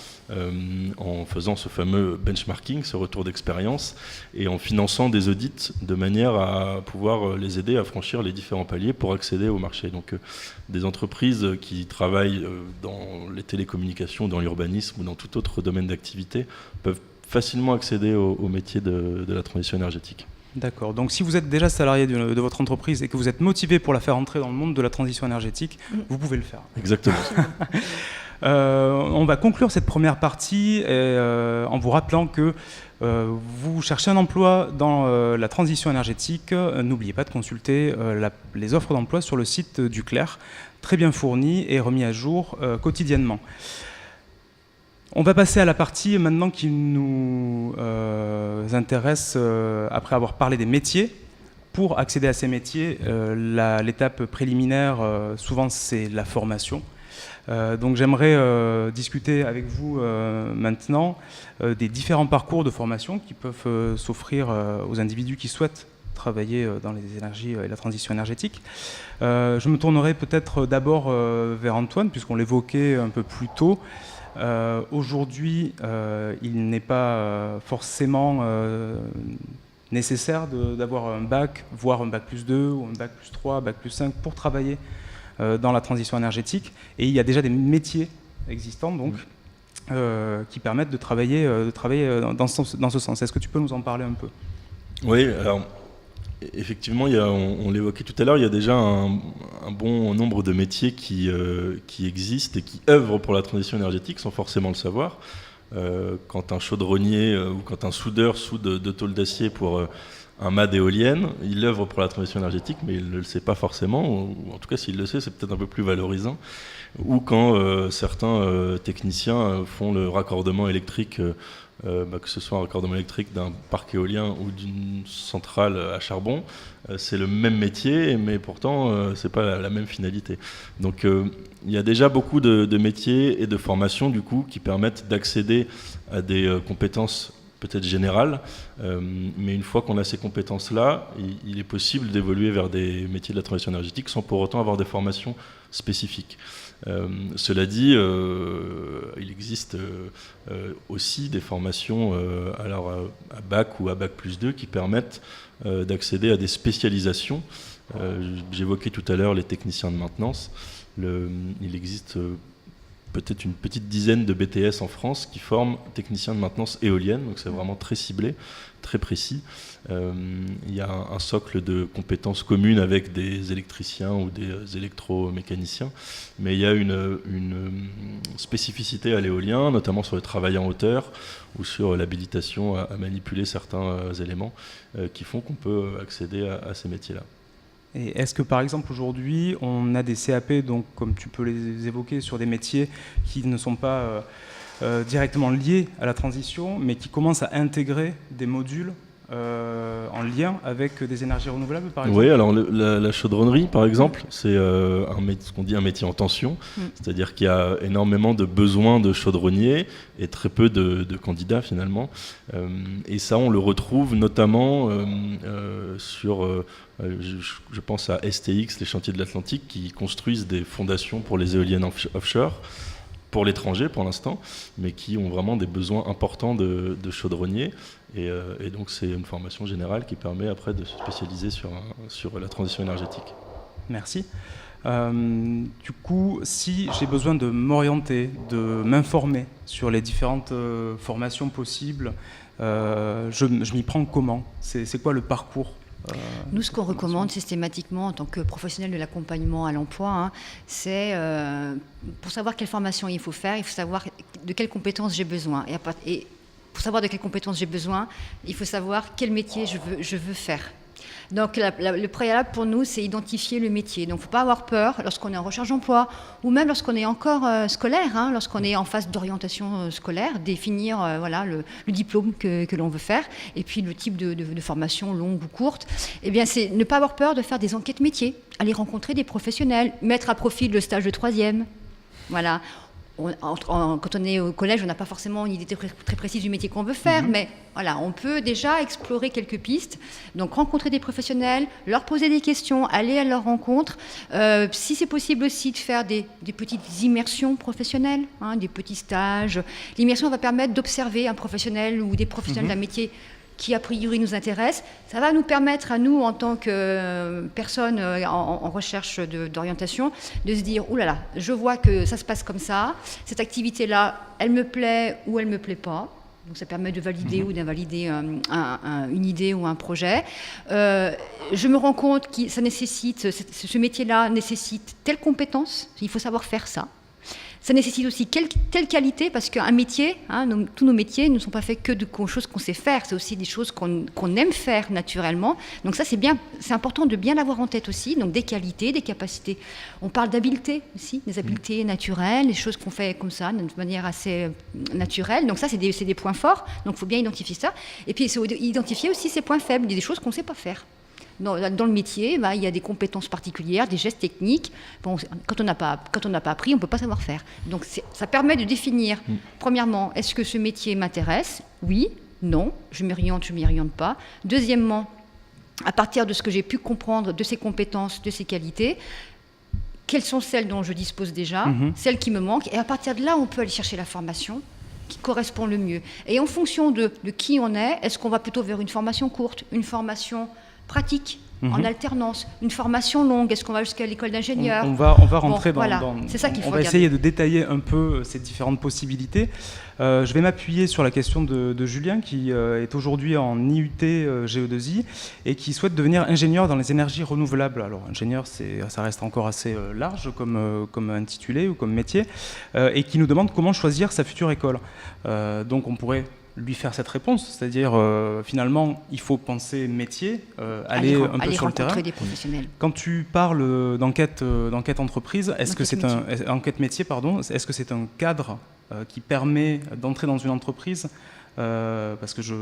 en faisant ce fameux benchmarking, ce retour d'expérience, et en finançant des audits de manière à pouvoir les aider à franchir les différents paliers pour accéder au marché. Donc des entreprises qui travaillent dans les télécommunications, dans l'urbanisme ou dans tout autre domaine d'activité peuvent facilement accéder au métier de la transition énergétique. D'accord. Donc si vous êtes déjà salarié de votre entreprise et que vous êtes motivé pour la faire entrer dans le monde de la transition énergétique, vous pouvez le faire. Exactement. On va conclure cette première partie en vous rappelant que vous cherchez un emploi dans la transition énergétique. N'oubliez pas de consulter les offres d'emploi sur le site du Clerc, très bien fourni et remis à jour quotidiennement. On va passer à la partie maintenant qui nous intéresse après avoir parlé des métiers. Pour accéder à ces métiers, l'étape préliminaire, souvent, c'est la formation. Donc j'aimerais discuter avec vous maintenant des différents parcours de formation qui peuvent s'offrir aux individus qui souhaitent travailler dans les énergies et la transition énergétique. Je me tournerai peut-être d'abord vers Antoine, puisqu'on l'évoquait un peu plus tôt. Aujourd'hui, il n'est pas forcément nécessaire d'avoir un bac, voire un bac plus 2 ou un bac plus 3, bac plus 5 pour travailler dans la transition énergétique. Et il y a déjà des métiers existants donc, qui permettent de travailler dans ce sens. Est-ce que tu peux nous en parler un peu ? Oui, alors effectivement, on l'évoquait tout à l'heure, il y a déjà un bon nombre de métiers qui existent et qui œuvrent pour la transition énergétique sans forcément le savoir. Quand un chaudronnier ou quand un soudeur soude de tôle d'acier pour un mât d'éolienne, il œuvre pour la transition énergétique, mais il ne le sait pas forcément, ou en tout cas s'il le sait, c'est peut-être un peu plus valorisant. Ou quand certains techniciens font le raccordement électrique, que ce soit un raccordement électrique d'un parc éolien ou d'une centrale à charbon, c'est le même métier, mais pourtant c'est pas la même finalité. Donc il y a déjà beaucoup de métiers et de formations du coup qui permettent d'accéder à des compétences peut-être générales, mais une fois qu'on a ces compétences-là, il est possible d'évoluer vers des métiers de la transition énergétique sans pour autant avoir des formations spécifiques. Cela dit, il existe aussi des formations à bac ou à bac plus 2 qui permettent d'accéder à des spécialisations. J'évoquais tout à l'heure les techniciens de maintenance. Il existe peut-être une petite dizaine de BTS en France qui forment techniciens de maintenance éolienne, donc c'est vraiment très ciblé, très précis. Il y a un socle de compétences communes avec des électriciens ou des électromécaniciens, mais il y a une spécificité à l'éolien, notamment sur le travail en hauteur ou sur l'habilitation à manipuler certains éléments qui font qu'on peut accéder à ces métiers-là. Et est-ce que par exemple aujourd'hui on a des CAP, donc comme tu peux les évoquer, sur des métiers qui ne sont pas directement liés à la transition, mais qui commencent à intégrer des modules en lien avec des énergies renouvelables par exemple ? Oui, alors la chaudronnerie par exemple, c'est ce qu'on dit un métier en tension, c'est-à-dire qu'il y a énormément de besoins de chaudronniers et très peu de candidats finalement. Et ça on le retrouve notamment sur... je pense à STX, les chantiers de l'Atlantique, qui construisent des fondations pour les éoliennes offshore, pour l'étranger pour l'instant, mais qui ont vraiment des besoins importants de chaudronniers. Et donc c'est une formation générale qui permet après de se spécialiser sur la transition énergétique. Merci. Du coup, si j'ai besoin de m'orienter, de m'informer sur les différentes formations possibles, je m'y prends comment ? C'est quoi le parcours ? Nous, ce qu'on recommande systématiquement en tant que professionnel de l'accompagnement à l'emploi, c'est pour savoir quelle formation il faut faire, il faut savoir de quelles compétences j'ai besoin. Et pour savoir de quelles compétences j'ai besoin, il faut savoir quel métier je veux faire. Donc le préalable pour nous, c'est identifier le métier. Donc il ne faut pas avoir peur lorsqu'on est en recherche d'emploi ou même lorsqu'on est encore scolaire, lorsqu'on est en phase d'orientation scolaire, définir le diplôme que l'on veut faire et puis le type de formation longue ou courte. Eh bien, c'est ne pas avoir peur de faire des enquêtes métiers, aller rencontrer des professionnels, mettre à profit le stage de 3e. Voilà. Quand on est au collège, on n'a pas forcément une idée très précise du métier qu'on veut faire, mais voilà, on peut déjà explorer quelques pistes. Donc rencontrer des professionnels, leur poser des questions, aller à leur rencontre. Si c'est possible aussi de faire des petites immersions professionnelles, des petits stages. L'immersion va permettre d'observer un professionnel ou des professionnels d'un métier qui a priori nous intéresse. Ça va nous permettre à nous, en tant que personne en recherche d'orientation, de se dire « Ouh là là, je vois que ça se passe comme ça, cette activité-là, elle me plaît ou elle ne me plaît pas ». Donc ça permet de valider ou d'invalider une idée ou un projet. Je me rends compte que ce métier-là nécessite telle compétence, il faut savoir faire ça. Ça nécessite aussi telle qualité, parce qu'un métier, tous nos métiers ne sont pas faits que de choses qu'on sait faire, c'est aussi des choses qu'on aime faire naturellement. Donc ça, c'est important de bien l'avoir en tête aussi, donc des qualités, des capacités. On parle d'habiletés aussi, des habiletés naturelles, des choses qu'on fait comme ça, de manière assez naturelle. Donc ça, c'est des points forts, donc il faut bien identifier ça. Et puis, c'est identifier aussi ses points faibles, des choses qu'on ne sait pas faire. Dans le métier, il y a des compétences particulières, des gestes techniques. Bon, quand on n'a pas appris, on ne peut pas savoir faire. Donc ça permet de définir, premièrement, est-ce que ce métier m'intéresse ? Oui, non, je m'y oriente pas. Deuxièmement, à partir de ce que j'ai pu comprendre de ces compétences, de ces qualités, quelles sont celles dont je dispose déjà, celles qui me manquent, et à partir de là, on peut aller chercher la formation qui correspond le mieux. Et en fonction de qui on est-ce qu'on va plutôt vers une formation courte, une formation pratique, en alternance, une formation longue, est-ce qu'on va jusqu'à l'école d'ingénieur ? On va rentrer c'est ça qu'il faut on va essayer de détailler un peu ces différentes possibilités. Je vais m'appuyer sur la question de Julien, qui est aujourd'hui en IUT GE2I et qui souhaite devenir ingénieur dans les énergies renouvelables. Alors, ingénieur, ça reste encore assez large comme intitulé ou comme métier, et qui nous demande comment choisir sa future école. Donc, on pourrait lui faire cette réponse, c'est-à-dire finalement il faut penser métier, aller un peu sur le terrain. Des professionnels. Quand tu parles d'enquête entreprise, enquête métier, est-ce que c'est un cadre qui permet d'entrer dans une entreprise parce que je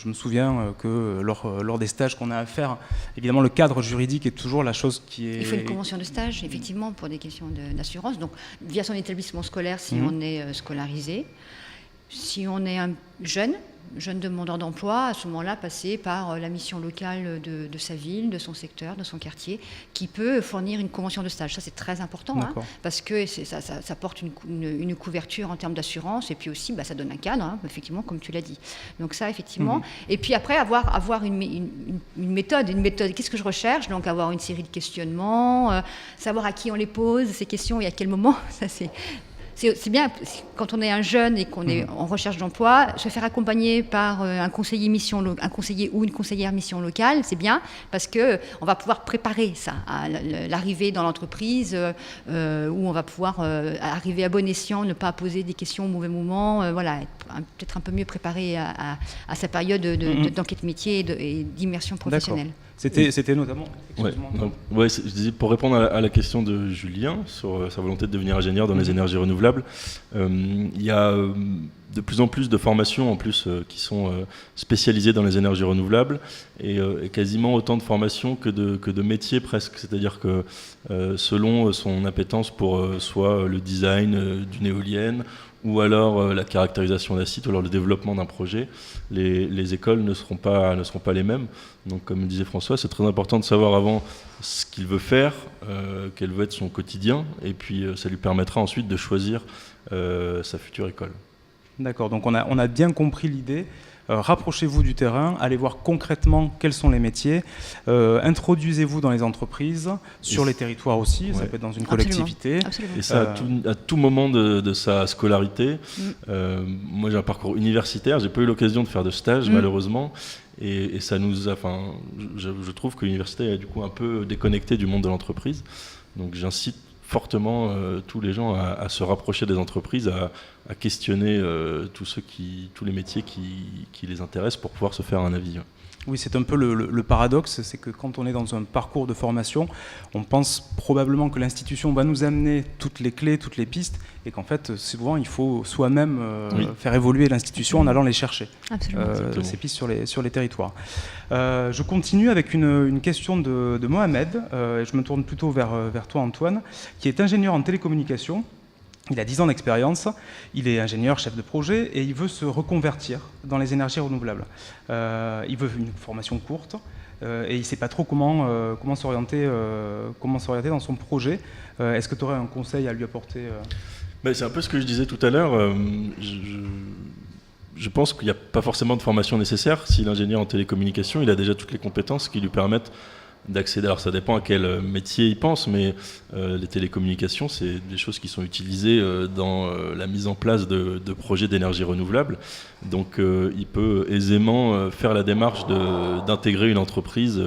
me souviens que lors des stages qu'on a à faire, évidemment le cadre juridique est toujours la chose qui est... Il faut une convention de stage, effectivement, pour des questions d'assurance, donc via son établissement scolaire si on est scolarisé. Si on est un jeune demandeur d'emploi, à ce moment-là, passer par la mission locale de sa ville, de son secteur, de son quartier, qui peut fournir une convention de stage. Ça, c'est très important, parce que ça porte une couverture en termes d'assurance, et puis aussi, ça donne un cadre, effectivement, comme tu l'as dit. Donc ça, effectivement. Et puis après, avoir une méthode. Qu'est-ce que je recherche ? Donc avoir une série de questionnements, savoir à qui on les pose, ces questions, et à quel moment. Ça, c'est bien, quand on est un jeune et qu'on est en recherche d'emploi, se faire accompagner par un conseiller ou une conseillère mission locale, c'est bien, parce qu'on va pouvoir préparer ça, à l'arrivée dans l'entreprise, où on va pouvoir arriver à bon escient, ne pas poser des questions au mauvais moment, peut-être un peu mieux préparé à sa période d'enquête métier et d'immersion professionnelle. D'accord. C'était notamment... je disais, pour répondre à la question de Julien sur sa volonté de devenir ingénieur dans les énergies renouvelables, il y a de plus en plus de formations en plus qui sont spécialisées dans les énergies renouvelables et quasiment autant de formations que de métiers presque. C'est-à-dire que selon son appétence pour soit le design d'une éolienne ou alors la caractérisation d'un site ou alors le développement d'un projet, les écoles ne seront pas les mêmes. Donc comme disait François, c'est très important de savoir avant ce qu'il veut faire, quel veut être son quotidien, et puis ça lui permettra ensuite de choisir sa future école. D'accord, donc on a bien compris l'idée. Rapprochez-vous du terrain, allez voir concrètement quels sont les métiers, introduisez-vous dans les entreprises, sur les territoires aussi, ça peut être dans une collectivité. Absolument. Et ça à tout moment de sa scolarité. Moi j'ai un parcours universitaire, j'ai pas eu l'occasion de faire de stage malheureusement, et ça nous a, je trouve que l'université est du coup un peu déconnectée du monde de l'entreprise, donc j'incite fortement tous les gens à se rapprocher des entreprises, à questionner tous les métiers qui les intéressent pour pouvoir se faire un avis. Oui, c'est un peu le paradoxe, c'est que quand on est dans un parcours de formation, on pense probablement que l'institution va nous amener toutes les clés, toutes les pistes, et qu'en fait, souvent, il faut soi-même faire évoluer l'institution en allant les chercher, ces pistes sur les territoires. Je continue avec une question de Mohamed, et je me tourne plutôt vers toi, Antoine, qui est ingénieur en télécommunications. Il a 10 ans d'expérience, il est ingénieur, chef de projet, et il veut se reconvertir dans les énergies renouvelables. Il veut une formation courte, et il ne sait pas trop comment s'orienter dans son projet. Est-ce que tu aurais un conseil à lui apporter C'est un peu ce que je disais tout à l'heure. Je pense qu'il n'y a pas forcément de formation nécessaire. Si l'ingénieur en télécommunications, il a déjà toutes les compétences qui lui permettent d'accéder. Alors ça dépend à quel métier ils pensent, mais les télécommunications, c'est des choses qui sont utilisées dans la mise en place de projets d'énergie renouvelable. Donc il peut aisément faire la démarche d'intégrer une entreprise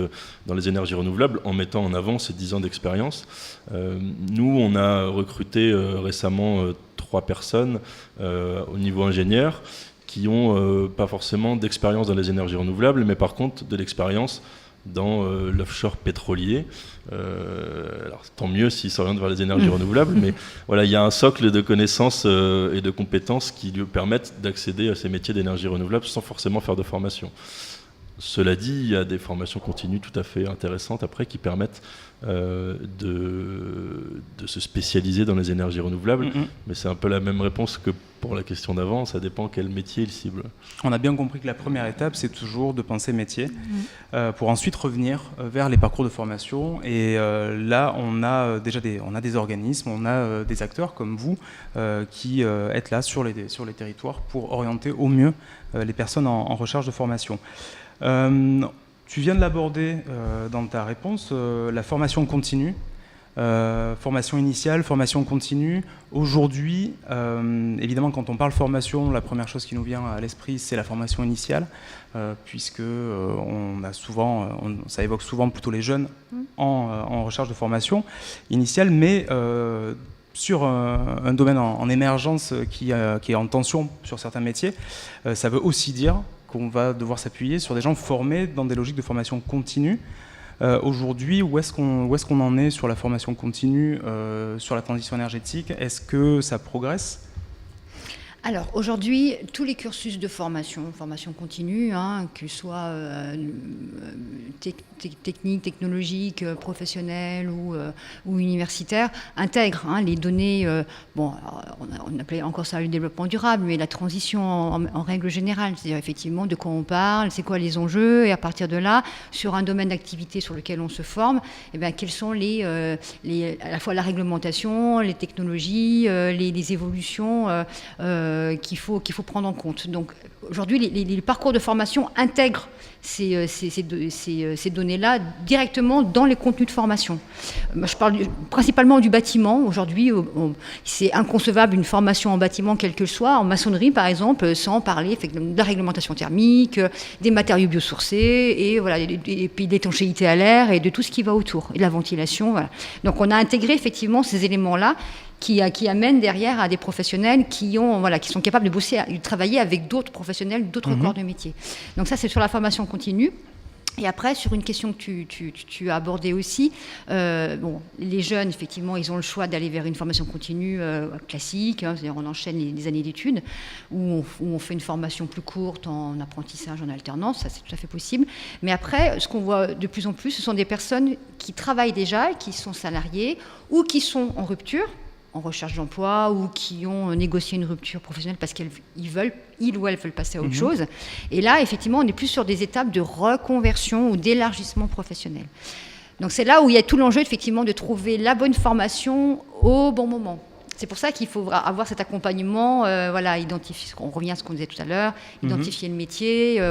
dans les énergies renouvelables en mettant en avant ses 10 ans d'expérience. Nous, on a recruté récemment 3 personnes au niveau ingénieur qui n'ont pas forcément d'expérience dans les énergies renouvelables, mais par contre de l'expérience dans l'offshore pétrolier. Alors tant mieux s'ils s'orientent vers les énergies renouvelables, mais voilà, il y a un socle de connaissances et de compétences qui lui permettent d'accéder à ces métiers d'énergie renouvelable sans forcément faire de formation. Cela dit, il y a des formations continues tout à fait intéressantes après qui permettent de se spécialiser dans les énergies renouvelables, mais c'est un peu la même réponse que pour la question d'avant, ça dépend quel métier il cible. On a bien compris que la première étape, c'est toujours de penser métier, pour ensuite revenir vers les parcours de formation. Et là, on a déjà des organismes, on a des acteurs comme vous qui êtes là sur les territoires pour orienter au mieux les personnes en recherche de formation. Tu viens de l'aborder dans ta réponse, la formation continue. Formation initiale, formation continue. Aujourd'hui, évidemment, quand on parle formation, la première chose qui nous vient à l'esprit, c'est la formation initiale, puisque ça évoque souvent plutôt les jeunes en recherche de formation initiale, mais sur un domaine en émergence qui est en tension sur certains métiers, ça veut aussi dire qu'on va devoir s'appuyer sur des gens formés dans des logiques de formation continue. Aujourd'hui, où est-ce qu'on en est sur la formation continue, sur la transition énergétique? Est-ce que ça progresse? Alors aujourd'hui, tous les cursus de formation continue, qu'ils soient techniques, technologiques, professionnels ou universitaires, intègrent les données. On appelait encore ça le développement durable, mais la transition en règle générale, c'est-à-dire effectivement de quoi on parle, c'est quoi les enjeux, et à partir de là, sur un domaine d'activité sur lequel on se forme, quelles sont à la fois la réglementation, les technologies, les évolutions qu'il faut prendre en compte. Donc aujourd'hui, les parcours de formation intègrent ces données-là directement dans les contenus de formation. Je parle principalement du bâtiment. Aujourd'hui, c'est inconcevable une formation en bâtiment, quelle que soit, en maçonnerie par exemple, sans parler de la réglementation thermique, des matériaux biosourcés, et puis l'étanchéité à l'air et de tout ce qui va autour, et la ventilation. Voilà. Donc on a intégré effectivement ces éléments-là qui amènent derrière à des professionnels qui sont capables de bosser, de travailler avec d'autres professionnels, d'autres corps de métier. Donc ça, c'est sur la formation continue. Et après, sur une question que tu as abordée aussi, les jeunes, effectivement, ils ont le choix d'aller vers une formation continue classique, c'est-à-dire on enchaîne les années d'études, ou on fait une formation plus courte en apprentissage, en alternance, ça c'est tout à fait possible. Mais après, ce qu'on voit de plus en plus, ce sont des personnes qui travaillent déjà, qui sont salariées, ou qui sont en rupture, en recherche d'emploi, ou qui ont négocié une rupture professionnelle parce qu'ils ou elles veulent passer à autre chose. Et là, effectivement, on est plus sur des étapes de reconversion ou d'élargissement professionnel. Donc c'est là où il y a tout l'enjeu, effectivement, de trouver la bonne formation au bon moment. C'est pour ça qu'il faut avoir cet accompagnement, identifier. On revient à ce qu'on disait tout à l'heure, identifier le métier,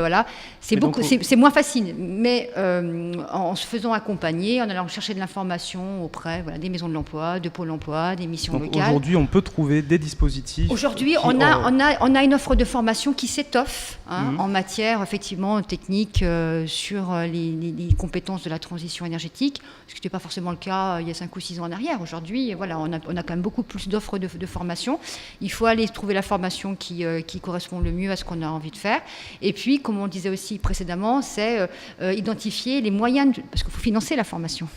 c'est moins facile, mais en se faisant accompagner, en allant chercher de l'information auprès des maisons de l'emploi, de Pôle emploi, des missions locales. Aujourd'hui, on peut trouver des dispositifs. Aujourd'hui, on a une offre de formation qui s'étoffe en matière effectivement technique sur les compétences de la transition énergétique, ce qui n'était pas forcément le cas il y a 5 ou 6 ans en arrière. Aujourd'hui, on a quand même beaucoup plus d'offres de formation. Il faut aller trouver la formation qui correspond le mieux à ce qu'on a envie de faire. Et puis, comme on disait aussi précédemment, c'est identifier les moyens, parce qu'il faut financer la formation.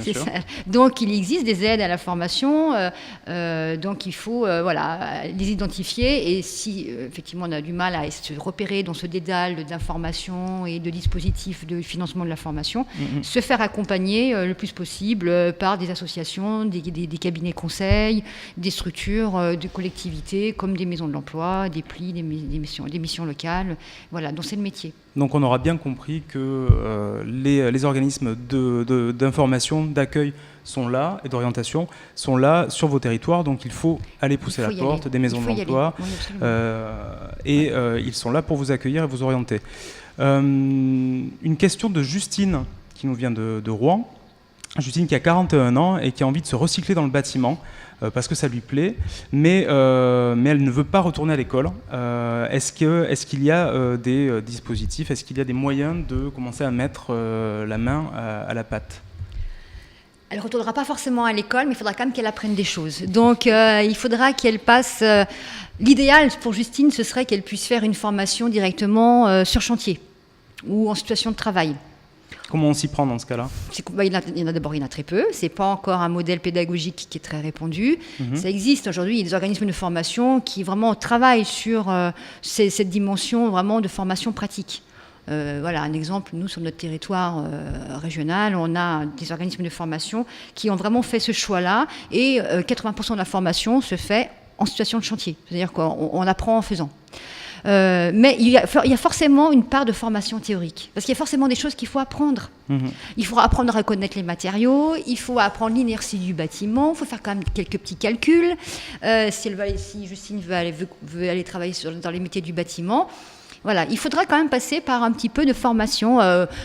C'est ça. Donc il existe des aides à la formation, donc il faut les identifier, et si effectivement on a du mal à se repérer dans ce dédale d'informations et de dispositifs de financement de la formation, se faire accompagner le plus possible par des associations, des cabinets conseils, des structures de collectivités comme des maisons de l'emploi, des PLI, des missions locales, donc c'est le métier. Donc on aura bien compris que les organismes d'information, d'accueil sont là, et d'orientation sont là sur vos territoires, donc il faut aller pousser la porte des maisons de l'emploi, et ils sont là pour vous accueillir et vous orienter. Une question de Justine qui nous vient de Rouen. Justine qui a 41 ans et qui a envie de se recycler dans le bâtiment parce que ça lui plaît, mais elle ne veut pas retourner à l'école. Est-ce qu'il y a des dispositifs, est-ce qu'il y a des moyens de commencer à mettre la main à la pâte ? Elle ne retournera pas forcément à l'école, mais il faudra quand même qu'elle apprenne des choses. Donc, il faudra qu'elle passe... l'idéal pour Justine, ce serait qu'elle puisse faire une formation directement sur chantier ou en situation de travail. Comment on s'y prend dans ce cas-là ? Il y en a très peu. Ce n'est pas encore un modèle pédagogique qui est très répandu. Ça existe aujourd'hui. Il y a des organismes de formation qui vraiment travaillent sur cette dimension vraiment de formation pratique. Voilà un exemple, nous sur notre territoire régional, on a des organismes de formation qui ont vraiment fait ce choix-là et 80% de la formation se fait en situation de chantier, c'est-à-dire qu'on apprend en faisant. Mais il y a forcément une part de formation théorique, parce qu'il y a forcément des choses qu'il faut apprendre. Il faut apprendre à reconnaître les matériaux, il faut apprendre l'inertie du bâtiment, il faut faire quand même quelques petits calculs. Si Justine veut aller travailler dans les métiers du bâtiment, voilà, il faudra quand même passer par un petit peu de formation,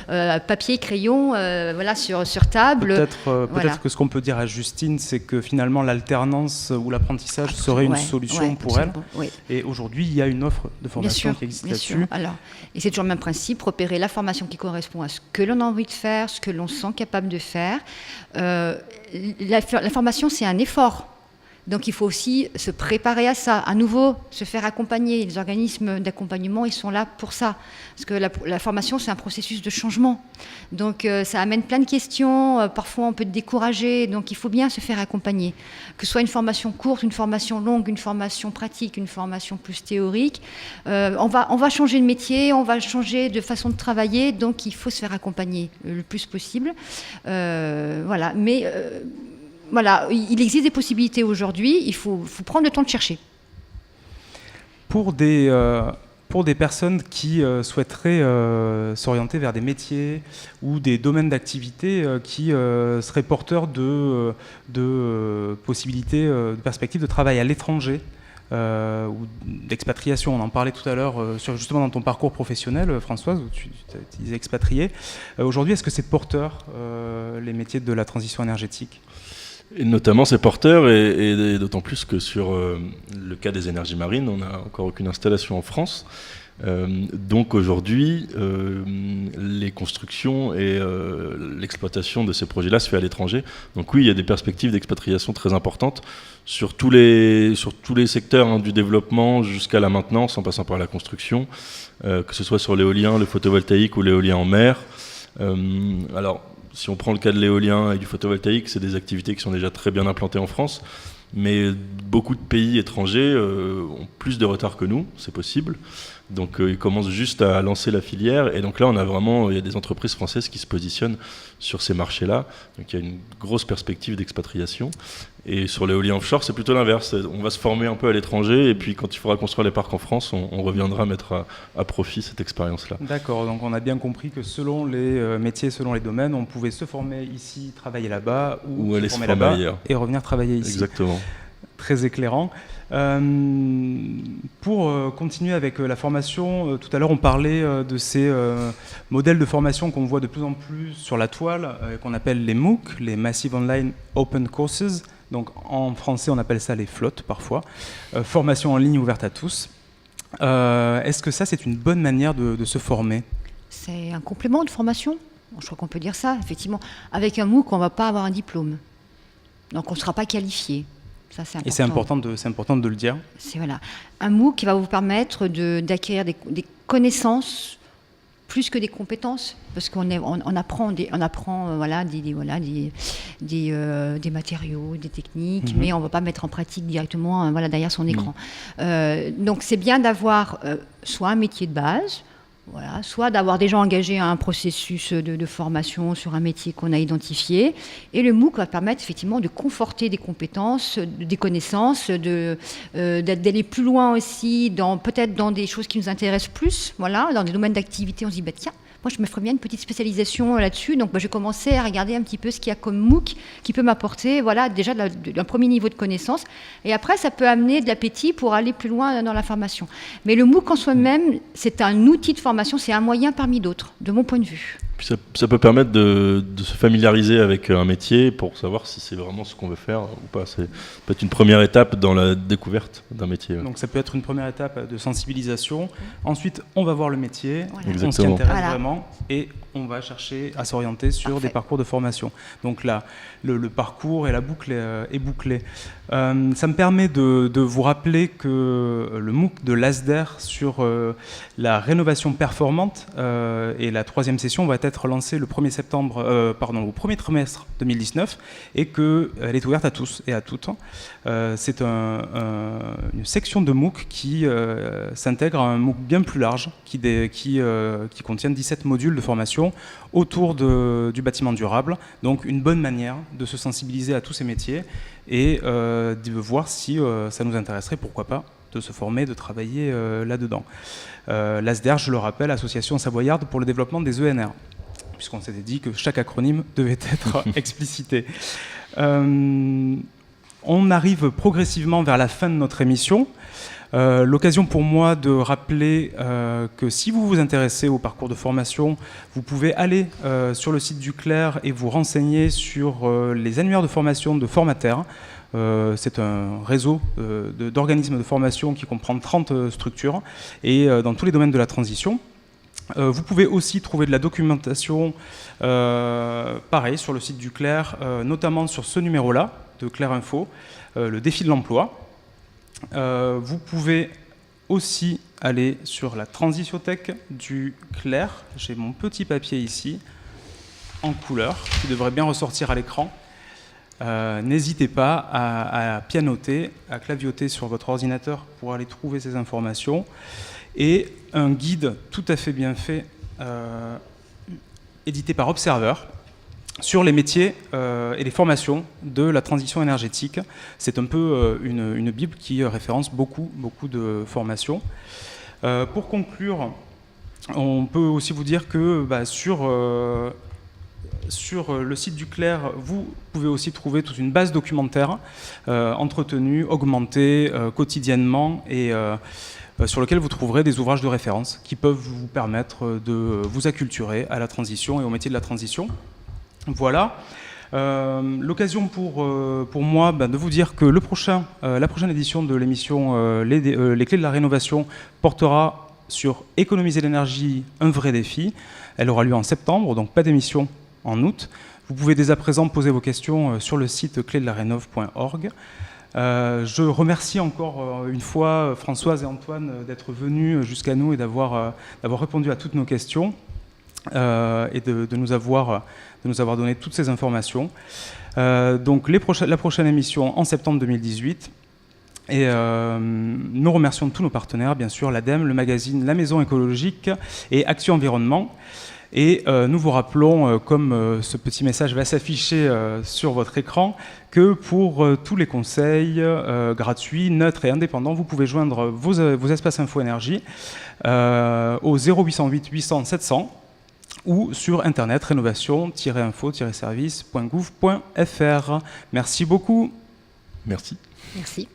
papier, crayon, voilà, sur table. Peut-être que ce qu'on peut dire à Justine, c'est que finalement l'alternance ou l'apprentissage serait une solution pour elle. Oui. Et aujourd'hui, il y a une offre de formation qui existe là-dessus. Alors, et c'est toujours le même principe, repérer la formation qui correspond à ce que l'on a envie de faire, ce que l'on sent capable de faire. La formation, c'est un effort. Donc il faut aussi se préparer à ça, à nouveau se faire accompagner. Les organismes d'accompagnement, ils sont là pour ça. Parce que la formation, c'est un processus de changement. Donc ça amène plein de questions, parfois on peut être découragé, donc il faut bien se faire accompagner. Que ce soit une formation courte, une formation longue, une formation pratique, une formation plus théorique, on va changer de métier, on va changer de façon de travailler, donc il faut se faire accompagner le plus possible. Voilà, mais... Voilà, il existe des possibilités aujourd'hui, il faut prendre le temps de chercher. Pour des personnes qui souhaiteraient s'orienter vers des métiers ou des domaines d'activité qui seraient porteurs de possibilités, de perspectives de travail à l'étranger, ou d'expatriation, on en parlait tout à l'heure justement dans ton parcours professionnel, Françoise, où tu disais expatrié. Aujourd'hui, est-ce que c'est porteur, les métiers de la transition énergétique ? Et notamment c'est porteur, et d'autant plus que sur le cas des énergies marines, on n'a encore aucune installation en France. Donc aujourd'hui, les constructions et l'exploitation de ces projets-là se fait à l'étranger. Donc oui, il y a des perspectives d'expatriation très importantes sur tous les secteurs du développement jusqu'à la maintenance, en passant par la construction, que ce soit sur l'éolien, le photovoltaïque ou l'éolien en mer. Alors, si on prend le cas de l'éolien et du photovoltaïque, c'est des activités qui sont déjà très bien implantées en France, mais beaucoup de pays étrangers ont plus de retard que nous, c'est possible. Donc ils commencent juste à lancer la filière, et donc là il y a des entreprises françaises qui se positionnent sur ces marchés-là, donc il y a une grosse perspective d'expatriation. Et sur l'éolien offshore, c'est plutôt l'inverse, on va se former un peu à l'étranger, et puis quand il faudra construire les parcs en France, on reviendra mettre à profit cette expérience-là. D'accord, donc on a bien compris que selon les métiers, selon les domaines, on pouvait se former ici, travailler là-bas, ou aller se former là-bas ailleurs et revenir travailler ici. Exactement. Très éclairant. Pour continuer avec la formation, tout à l'heure on parlait de ces modèles de formation qu'on voit de plus en plus sur la toile, qu'on appelle les MOOC, les Massive Online Open Courses. Donc en français on appelle ça les flottes parfois. Formation en ligne ouverte à tous. Est-ce que ça c'est une bonne manière de se former ? C'est un complément de formation. Je crois qu'on peut dire ça, effectivement. Avec un MOOC, on ne va pas avoir un diplôme. Donc on ne sera pas qualifié. Ça, c'est important. Et c'est important de le dire. C'est voilà. Un MOOC qui va vous permettre d'acquérir des connaissances plus que des compétences, parce qu'on apprend des matériaux, des techniques, mais on ne va pas mettre en pratique directement derrière son écran. Donc c'est bien d'avoir soit un métier de base, voilà, soit d'avoir déjà engagé un processus de formation sur un métier qu'on a identifié. Et le MOOC va permettre effectivement de conforter des compétences, des connaissances, d'aller plus loin aussi, peut-être dans des choses qui nous intéressent plus, voilà, dans des domaines d'activité. On se dit, tiens, moi je me ferais bien une petite spécialisation là-dessus, donc je commençais à regarder un petit peu ce qu'il y a comme MOOC qui peut m'apporter, voilà, déjà un premier niveau de connaissance, et après ça peut amener de l'appétit pour aller plus loin dans la formation. Mais le MOOC en soi-même, c'est un outil de formation, c'est un moyen parmi d'autres, de mon point de vue. Puis ça peut permettre de se familiariser avec un métier pour savoir si c'est vraiment ce qu'on veut faire ou pas. C'est peut-être une première étape dans la découverte d'un métier. Donc ça peut être une première étape de sensibilisation. Ensuite, on va voir le métier, Voilà. on s'y intéresse Voilà. vraiment et on va chercher à s'orienter sur Parfait. des parcours de formation. Donc là, le parcours et la boucle est bouclée. Ça me permet de vous rappeler que le MOOC de l'ASDER sur la rénovation performante et la 3e session va être lancée le 1er septembre, au premier trimestre 2019 et qu'elle est ouverte à tous et à toutes. C'est une section de MOOC qui s'intègre à un MOOC bien plus large qui contient 17 modules de formation autour du bâtiment durable. Donc une bonne manière de se sensibiliser à tous ces métiers et de voir si ça nous intéresserait, pourquoi pas, de se former, de travailler là-dedans. L'ASDER, je le rappelle, Association Savoyarde pour le développement des ENR, puisqu'on s'était dit que chaque acronyme devait être explicité. On arrive progressivement vers la fin de notre émission. L'occasion pour moi de rappeler que si vous vous intéressez au parcours de formation, vous pouvez aller sur le site du CLER et vous renseigner sur les annuaires de formation de Formater. C'est un réseau d'organismes de formation qui comprend 30 structures et dans tous les domaines de la transition. Vous pouvez aussi trouver de la documentation, pareil, sur le site du CLER, notamment sur ce numéro-là, de CLER Info, le défi de l'emploi. Vous pouvez aussi aller sur la Transitionthèque du CLER. J'ai mon petit papier ici, en couleur, qui devrait bien ressortir à l'écran. N'hésitez pas à pianoter, à clavioter sur votre ordinateur pour aller trouver ces informations. Et un guide tout à fait bien fait, édité par Observer, sur les métiers et les formations de la transition énergétique. C'est un peu une bible qui référence beaucoup de formations. Pour conclure, on peut aussi vous dire que sur le site du CLER, vous pouvez aussi trouver toute une base documentaire entretenue, augmentée quotidiennement et sur lequel vous trouverez des ouvrages de référence qui peuvent vous permettre de vous acculturer à la transition et au métier de la transition. Voilà. L'occasion pour moi de vous dire que la prochaine édition de l'émission les clés de la rénovation portera sur économiser l'énergie, un vrai défi. Elle aura lieu en septembre, donc pas d'émission en août. Vous pouvez dès à présent poser vos questions sur le site clésdelarénov.org. Je remercie encore une fois Françoise et Antoine d'être venus jusqu'à nous et d'avoir répondu à toutes nos questions et de nous avoir donné toutes ces informations. Donc la prochaine émission en septembre 2018. Et nous remercions tous nos partenaires, bien sûr, l'ADEME, le magazine La Maison écologique et Action Environnement. Et nous vous rappelons, comme ce petit message va s'afficher sur votre écran, que pour tous les conseils gratuits, neutres et indépendants, vous pouvez joindre vos espaces Info Énergie au 0808 800 700 ou sur internet rénovation-info-service.gouv.fr. Merci beaucoup. Merci. Merci.